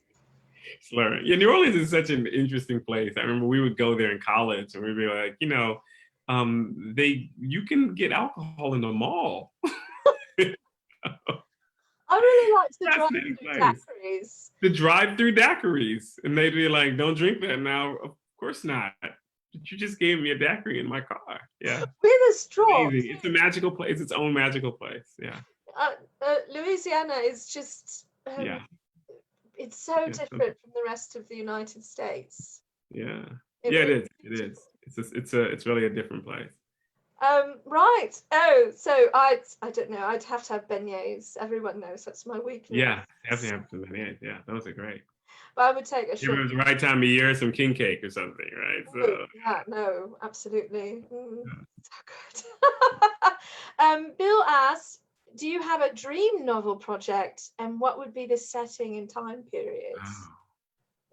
S1: slurring. Yeah, New Orleans is such an interesting place. I remember we would go there in college and we'd be like, you can get alcohol in the mall.
S2: I really liked the
S1: Fascinating
S2: drive-through
S1: place.
S2: daiquiris.
S1: The drive-through daiquiris. And they'd be like, don't drink that now. Of course not. You just gave me a daiquiri in my car. Yeah.
S2: With a straw.
S1: Amazing. It's a magical place. Its own magical place. Yeah.
S2: Louisiana is just,
S1: Yeah.
S2: it's so different from the rest of the United States.
S1: Yeah. It is. It's really a different place.
S2: Right. Oh, so I don't know. I'd have to have beignets. Everyone knows that's my weakness.
S1: Yeah, definitely have some beignets. Yeah, those are great.
S2: But I would take a short.
S1: If it was the right time of year, some king cake or something, right? So
S2: yeah, no, absolutely. So good. Bill asks, do you have a dream novel project, and what would be the setting and time period?
S1: Oh,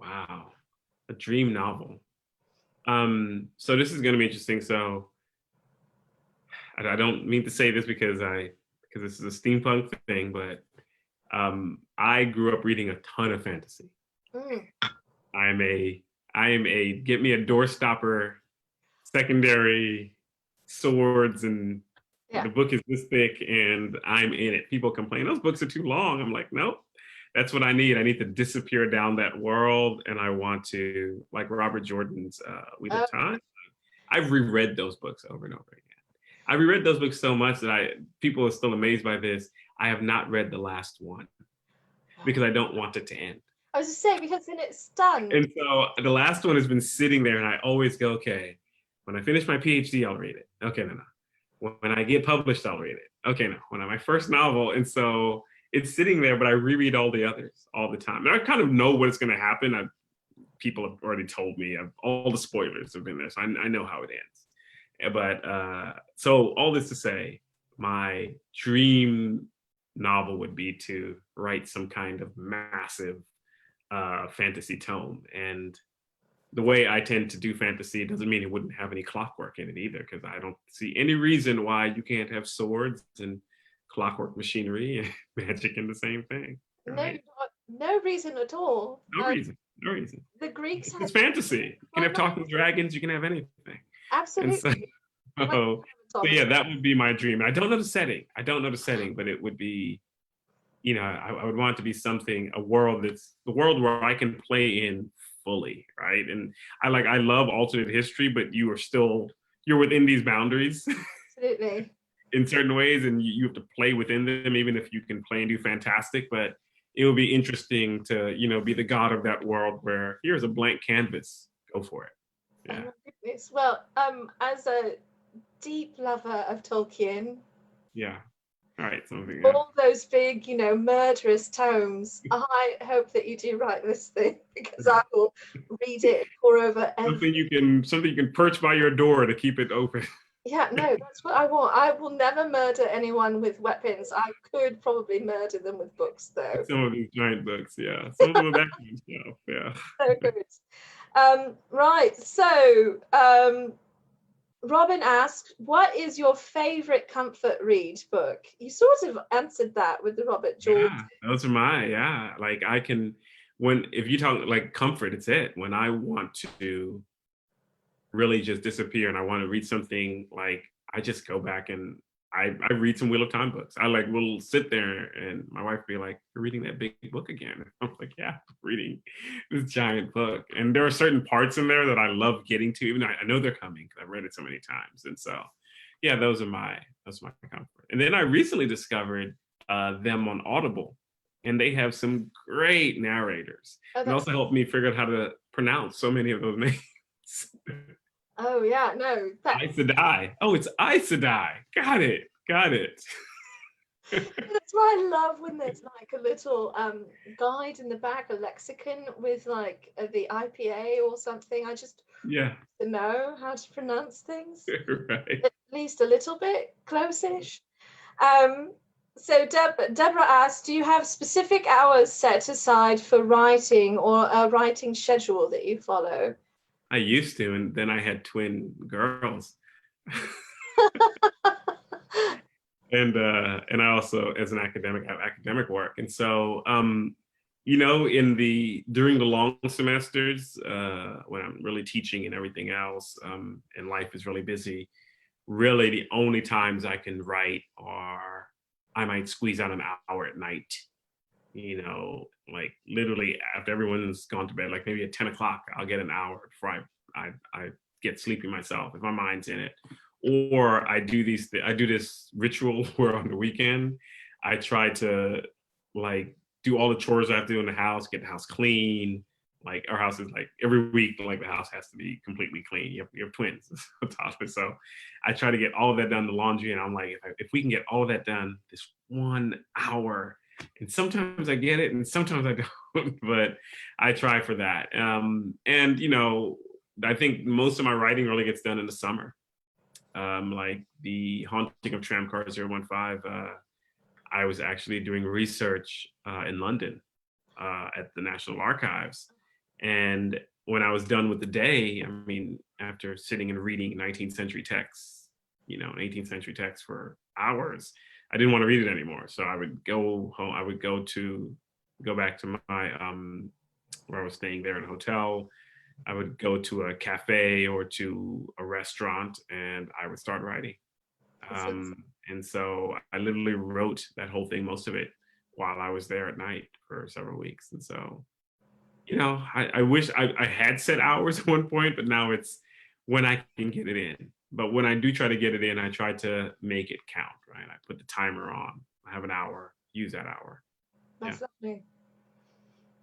S1: wow, a dream novel. So this is going to be interesting. So I don't mean to say this because this is a steampunk thing, but I grew up reading a ton of fantasy. I am a get me a doorstopper, secondary swords, and the book is this thick and I'm in it. People complain, those books are too long. I'm like, nope, that's what I need. I need to disappear down that world. And I want to, like Robert Jordan's Wheel of Time. I've reread those books over and over again. I reread those books so much that people are still amazed by this. I have not read the last one because I don't want it to end.
S2: I was just saying, because then it's done.
S1: And so the last one has been sitting there and I always go, okay, when I finish my PhD, I'll read it. Okay, no. When I get published, I'll read it. Okay, no. When I'm my first novel. And so it's sitting there, but I reread all the others all the time. And I kind of know what's going to happen. People have already told me, all the spoilers have been there. So I know how it ends. But so all this to say, my dream novel would be to write some kind of massive fantasy tome. And the way I tend to do fantasy doesn't mean it wouldn't have any clockwork in it either, because I don't see any reason why you can't have swords and clockwork machinery and magic in the same thing. Right?
S2: No reason at all.
S1: No reason.
S2: The Greeks
S1: it's fantasy. You can have talking dragons, you can have anything.
S2: Absolutely.
S1: So yeah, that would be my dream. I don't know the setting. But it would be, I would want it to be something, a world that's the world where I can play in fully, right? And I love alternate history, but you're within these boundaries.
S2: Absolutely.
S1: In certain ways, and you have to play within them, even if you can play and do fantastic. But it would be interesting to, be the god of that world where here's a blank canvas, go for it. Yeah.
S2: Oh my goodness. Well, as a deep lover of Tolkien,
S1: yeah. All right, something.
S2: All those big, murderous tomes. I hope that you do write this thing, because I will read it, pour over
S1: something you can perch by your door to keep it open.
S2: Yeah, no, that's what I want. I will never murder anyone with weapons. I could probably murder them with books, though.
S1: Some of these giant books, yeah. Some of them with that kind of stuff, yeah.
S2: So good. Right, so Robin asked, what is your favorite comfort read book? You sort of answered that with the Robert Jordan.
S1: Yeah, those are mine, yeah. Like if you talk like comfort, it's it. When I want to really just disappear and I want to read something, like I just go back and I read some Wheel of Time books. I will sit there and my wife will be like, you're reading that big book again. I'm like, yeah, I'm reading this giant book. And there are certain parts in there that I love getting to, even though I know they're coming because I've read it so many times. And so, yeah, those are my comfort. And then I recently discovered them on Audible, and they have some great narrators. And also helped me figure out how to pronounce so many of those names.
S2: Oh yeah, no.
S1: Aes Sedai. Oh, it's Aes Sedai. Got it.
S2: That's why I love when there's like a little guide in the back, a lexicon with like the IPA or something. I just know how to pronounce things.
S1: Right.
S2: At least a little bit close-ish. So Deborah asked, do you have specific hours set aside for writing or a writing schedule that you follow?
S1: I used to, and then I had twin girls. And I also, as an academic, have academic work. And so, during the long semesters, when I'm really teaching and everything else, and life is really busy, really the only times I can write are I might squeeze out an hour at night, like literally after everyone's gone to bed, like maybe at 10 o'clock, I'll get an hour before I get sleepy myself if my mind's in it. Or I do this ritual where on the weekend, I try to like do all the chores I have to do in the house, get the house clean. Like our house is like every week, like the house has to be completely clean. You have twins, so I try to get all of that done, the laundry, and I'm like, if we can get all of that done this 1 hour, and sometimes I get it, and sometimes I don't, but I try for that. And I think most of my writing really gets done in the summer. Like the Haunting of Tramcar 015, I was actually doing research in London at the National Archives. And when I was done with the day, I mean, after sitting and reading 19th century texts, 18th century texts for hours, I didn't want to read it anymore. So I would go home. I would go back to my where I was staying there in a hotel. I would go to a cafe or to a restaurant, and I would start writing. And so I literally wrote that whole thing, most of it, while I was there at night for several weeks. And so, I wish I had set hours at one point, but now it's when I can get it in. But when I do try to get it in, I try to make it count, right? I put the timer on. I have an hour, use that hour.
S2: That's lovely.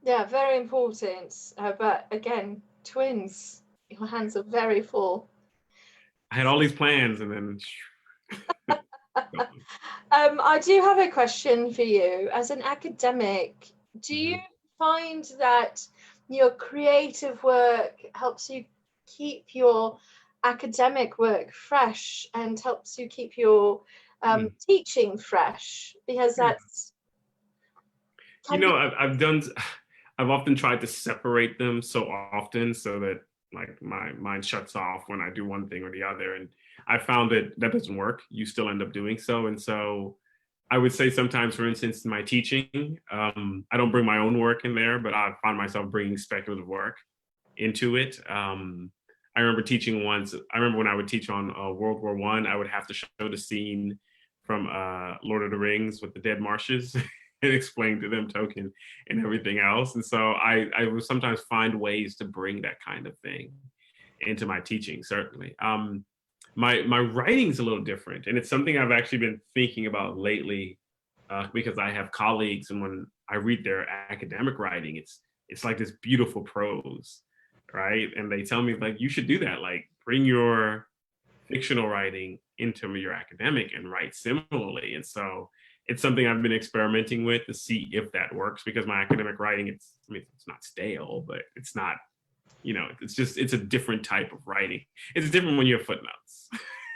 S2: Yeah, very important. But again, twins, your hands are very full.
S1: I had all these plans and then.
S2: I do have a question for you. As an academic, do you find that your creative work helps you keep your academic work fresh and helps you keep your teaching fresh? Because that's...
S1: I've often tried to separate them so often so that like my mind shuts off when I do one thing or the other. And I found that doesn't work. You still end up doing so. And so I would say sometimes, for instance, in my teaching, I don't bring my own work in there, but I find myself bringing speculative work into it. I remember teaching once. I remember when I would teach on World War I would have to show the scene from Lord of the Rings with the dead marshes and explain to them Tolkien and everything else. And so I would sometimes find ways to bring that kind of thing into my teaching, certainly. My writing's a little different, and it's something I've actually been thinking about lately because I have colleagues, and when I read their academic writing, it's like this beautiful prose, right? And they tell me like, you should do that, like bring your fictional writing into your academic and write similarly. And so it's something I've been experimenting with to see if that works, because my academic writing, it's not stale, but it's not, it's a different type of writing. It's different when you have footnotes.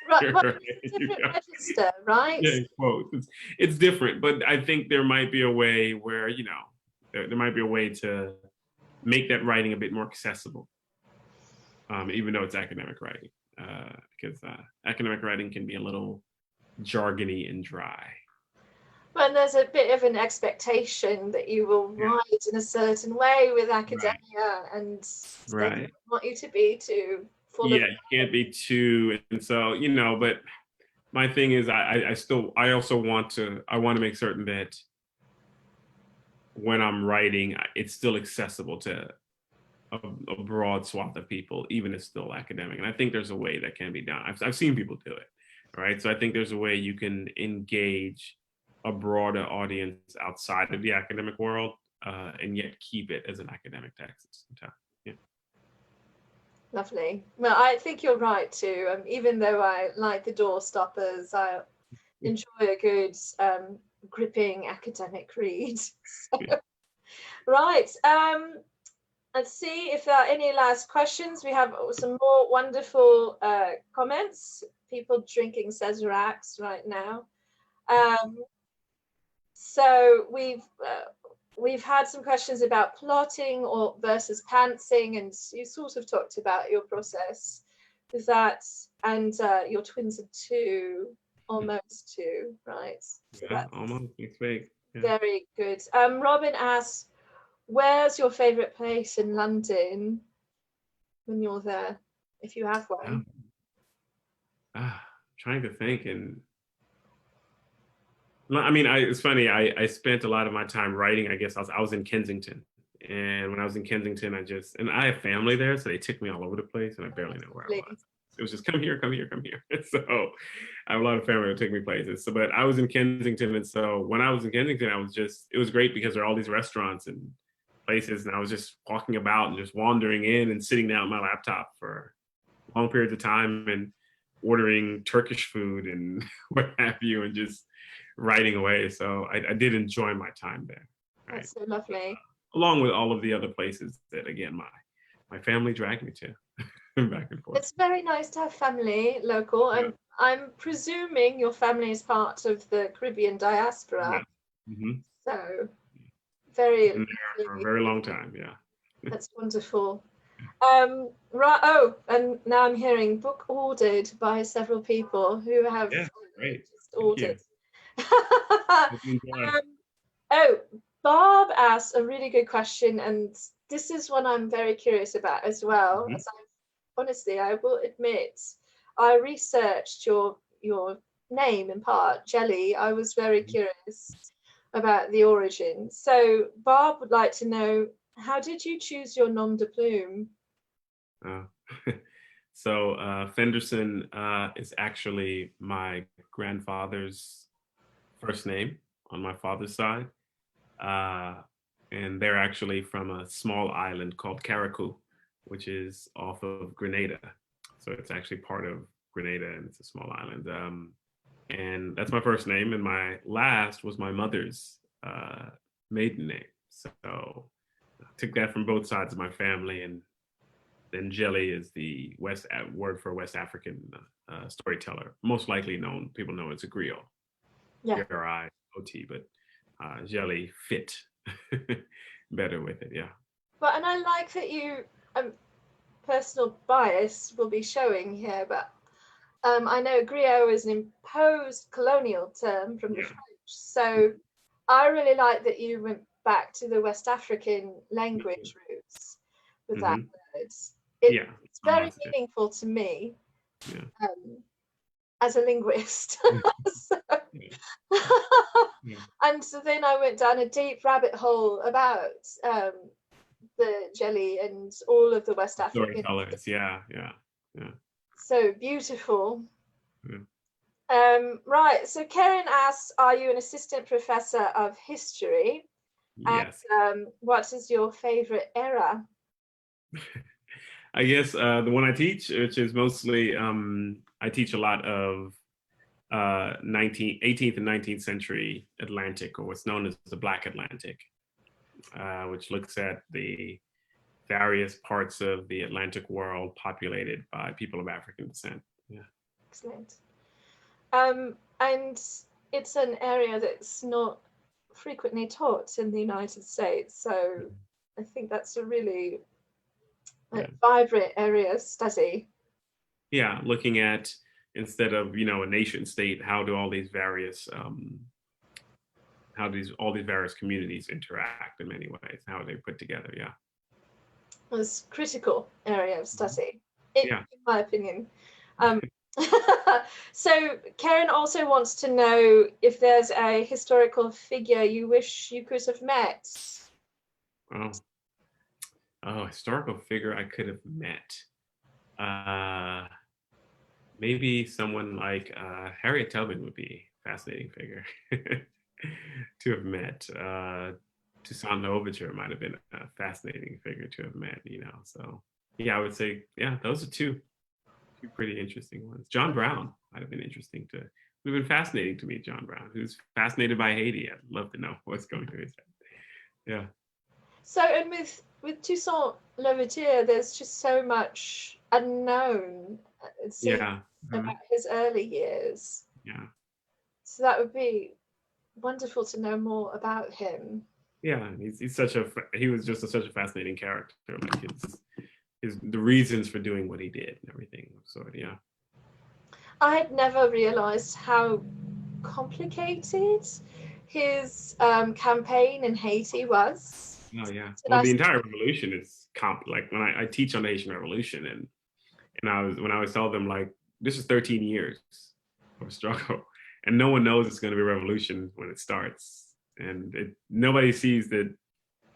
S2: Right, it's a different register, right?
S1: Yeah, quotes. It's different, but I think there might be a way where, there might be a way to make that writing a bit more accessible, even though it's academic writing, because academic writing can be a little jargony and dry.
S2: But there's a bit of an expectation that you will write in a certain way with academia, and they don't want you to be too full of...
S1: you can't be too, and so but my thing is I also want to make certain that when I'm writing, it's still accessible to a broad swath of people, even if it's still academic. And I think there's a way that can be done. I've seen people do it, right? So I think there's a way you can engage a broader audience outside of the academic world, and yet keep it as an academic text. Yeah.
S2: Lovely. Well, I think you're right too. Even though I like the door stoppers, I enjoy a good gripping academic read. So, right. Let's see if there are any last questions. We have some more wonderful comments. People drinking Sazeracs right now. So we've we've had some questions about plotting or versus pantsing, and you sort of talked about your process with that, and your twins are two, almost two, right? So
S1: Yeah,
S2: that's
S1: almost next week. Yeah.
S2: very good. Robin asks, where's your favorite place in London when you're there, if you have
S1: Yeah.
S2: one?
S1: Trying to think, and I mean, it's funny. I spent a lot of my time writing. I guess I was in Kensington, and when I was in Kensington, and I have family there, so they took me all over the place, and I barely know where I was. It was just come here, come here, come here. So I have a lot of family that take me places. So, but I was in Kensington, and so when I was in Kensington, it was great because there are all these restaurants and places, and I was just walking about and just wandering in and sitting down at my laptop for long periods of time and ordering Turkish food and what have you, and just writing away. So I did enjoy my time there. Right?
S2: That's so lovely.
S1: Along with all of the other places that, again, my family dragged me to. Back and forth.
S2: It's very nice to have family local, and I'm presuming your family is part of the Caribbean diaspora.
S1: Yeah. Mm-hmm.
S2: So very
S1: Been there for a very long time. Yeah.
S2: That's wonderful. Right. Oh, and now I'm hearing book ordered by several people who have
S1: great.
S2: just ordered. Oh, Bob asked a really good question, and this is one I'm very curious about as well.
S1: Mm-hmm.
S2: As honestly, I will admit, I researched your name in part, Djeli. I was very curious about the origin. So Bob would like to know, how did you choose your nom de plume?
S1: So Fenderson is actually my grandfather's first name on my father's side. And they're actually from a small island called Carriacou, which is off of Grenada. So it's actually part of Grenada, and it's a small island. And that's my first name, and my last was my mother's maiden name. So I took that from both sides of my family, and then Djeli is the word for West African storyteller, most likely people know it's a griot.
S2: Yeah.
S1: Griot, but Djeli fit better with it, yeah.
S2: But and I like that you personal bias will be showing here, but I know griot is an imposed colonial term from the French, so I really like that you went back to the West African language roots with that word. It's very meaningful to me as a linguist. And so then I went down a deep rabbit hole about the Djeli and all of the West African
S1: storytellers. Yeah.
S2: So beautiful. Right, so Karen asks, are you an assistant professor of history?
S1: Yes.
S2: And what is your favorite era?
S1: I guess the one I teach, which is mostly, I teach a lot of 18th and 19th century Atlantic, or what's known as the Black Atlantic, which looks at the various parts of the Atlantic world populated by people of African descent. Yeah.
S2: Excellent. And it's an area that's not frequently taught in the United States, so I think that's a really vibrant area of study.
S1: Yeah, looking at, instead of a nation state, how do all these various communities interact in many ways? How are they put together? Yeah.
S2: It's a critical area of study, in my opinion. So Karen also wants to know if there's a historical figure you wish you could have met.
S1: Historical figure I could have met. Maybe someone like Harriet Tubman would be a fascinating figure to have met. Toussaint Louverture might have been a fascinating figure to have met, So yeah, I would say, those are two pretty interesting ones. John Brown might have been interesting to. It would have been fascinating to meet John Brown, who's fascinated by Haiti. I'd love to know what's going through his head. Yeah.
S2: So, and with Toussaint Louverture, there's just so much unknown. It seems about his early years.
S1: Yeah.
S2: So that would be wonderful to know more about him.
S1: Yeah, he's he was just such a fascinating character. Like the reasons for doing what he did and everything. So yeah.
S2: I had never realized how complicated his campaign in Haiti was.
S1: Oh yeah.
S2: Till
S1: Well,
S2: I
S1: the entire revolution is like when I teach on the Haitian Revolution, and I was tell them like this is 13 years of struggle, and no one knows it's going to be a revolution when it starts, and nobody sees that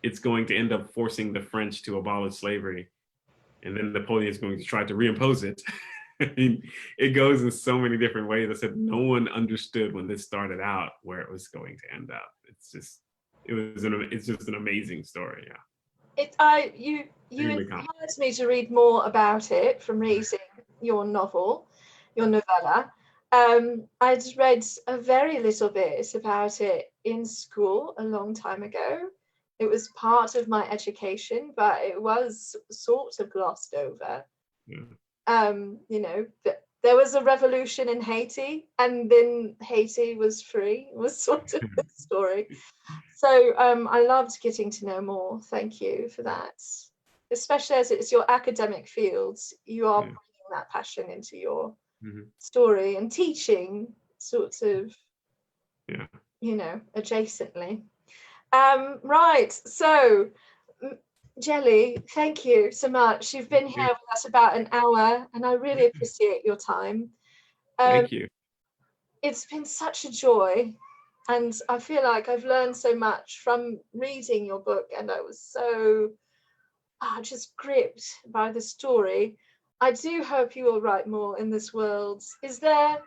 S1: it's going to end up forcing the French to abolish slavery, and then Napoleon is going to try to reimpose it. I mean, it goes in so many different ways. I said no one understood when this started out where it was going to end up. It's just an amazing story. Yeah,
S2: you
S1: extremely complex.
S2: inspired me to read more about it from reading your novel, your novella. I'd read a very little bit about it in school a long time ago. It was part of my education, but it was sort of glossed over.
S1: Yeah.
S2: There was a revolution in Haiti, and then Haiti was free, was sort of the story. So I loved getting to know more. Thank you for that. Especially as it's your academic fields, you are bringing that passion into your story and teaching sorts of, adjacently. Right. So, Djeli, thank you so much. You've been here with us about an hour, and I really appreciate your time.
S1: Thank you.
S2: It's been such a joy, and I feel like I've learned so much from reading your book, and I was so just gripped by the story. I do hope you will write more in this world. Is there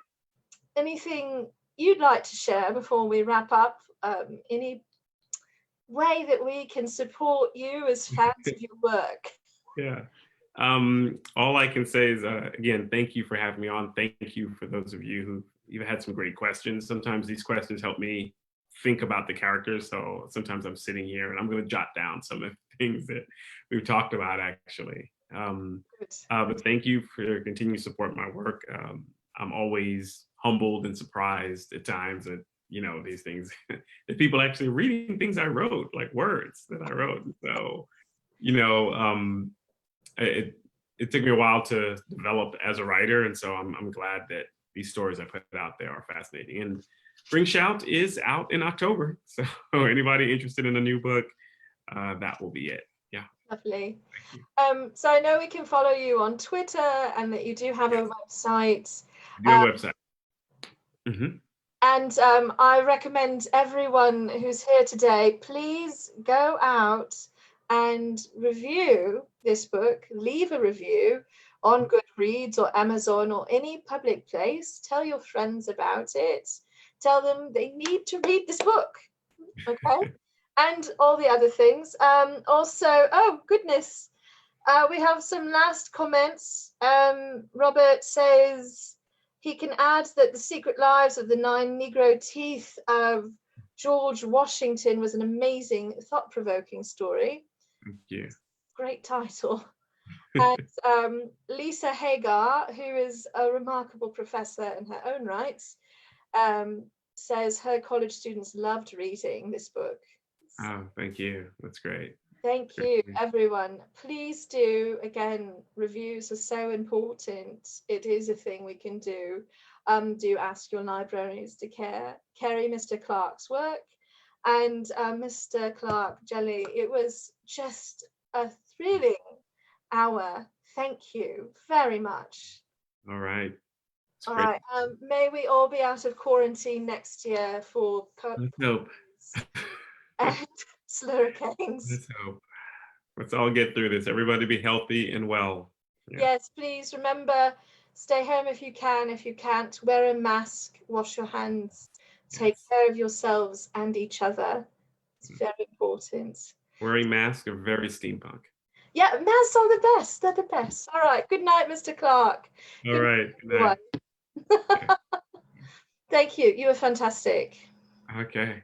S2: anything you'd like to share before we wrap up? Any way that we can support you as fans of your work?
S1: Yeah. All I can say is, again, thank you for having me on. Thank you for those of you who you've had some great questions. Sometimes these questions help me think about the characters. So sometimes I'm sitting here and I'm going to jot down some of the things that we've talked about actually. But thank you for your continued support of my work. I'm always humbled and surprised at times that, these things, that people actually reading things I wrote, like words that I wrote. So, it took me a while to develop as a writer. And so I'm glad that these stories I put out there are fascinating. And Bring Shout is out in October. So anybody interested in a new book, that will be it. Yeah.
S2: Lovely. So I know we can follow you on Twitter and that you do have a website.
S1: I do have a website. Mm-hmm.
S2: And I recommend everyone who's here today, please go out and review this book, leave a review on Goodreads or Amazon or any public place. Tell your friends about it. Tell them they need to read this book, okay? And all the other things. Also, oh goodness, we have some last comments. Robert says he can add that The Secret Lives of the Nine Negro Teeth of George Washington was an amazing, thought-provoking story.
S1: Thank you.
S2: Great title. And Lisa Hagar, who is a remarkable professor in her own right, says her college students loved reading this book.
S1: Oh, thank you. That's great.
S2: Thank you, everyone. Please do, again, reviews are so important. It is a thing we can do. Do ask your libraries to carry Mr. Clark's work. And Mr. Clark, Djeli, it was just a thrilling hour. Thank you very much.
S1: All right.
S2: All right. May we all be out of quarantine next year for
S1: Let's hope.
S2: And slurricanes.
S1: Let's hope. Let's all get through this. Everybody be healthy and well.
S2: Yeah. Yes, please remember, stay home if you can. If you can't, wear a mask, wash your hands, take care of yourselves and each other. It's very important.
S1: Wearing masks are very steampunk.
S2: Yeah, masks are the best. They're the best. All right. Good night, Mr. Clark.
S1: All right. Good night.
S2: Thank you. You were fantastic.
S1: Okay.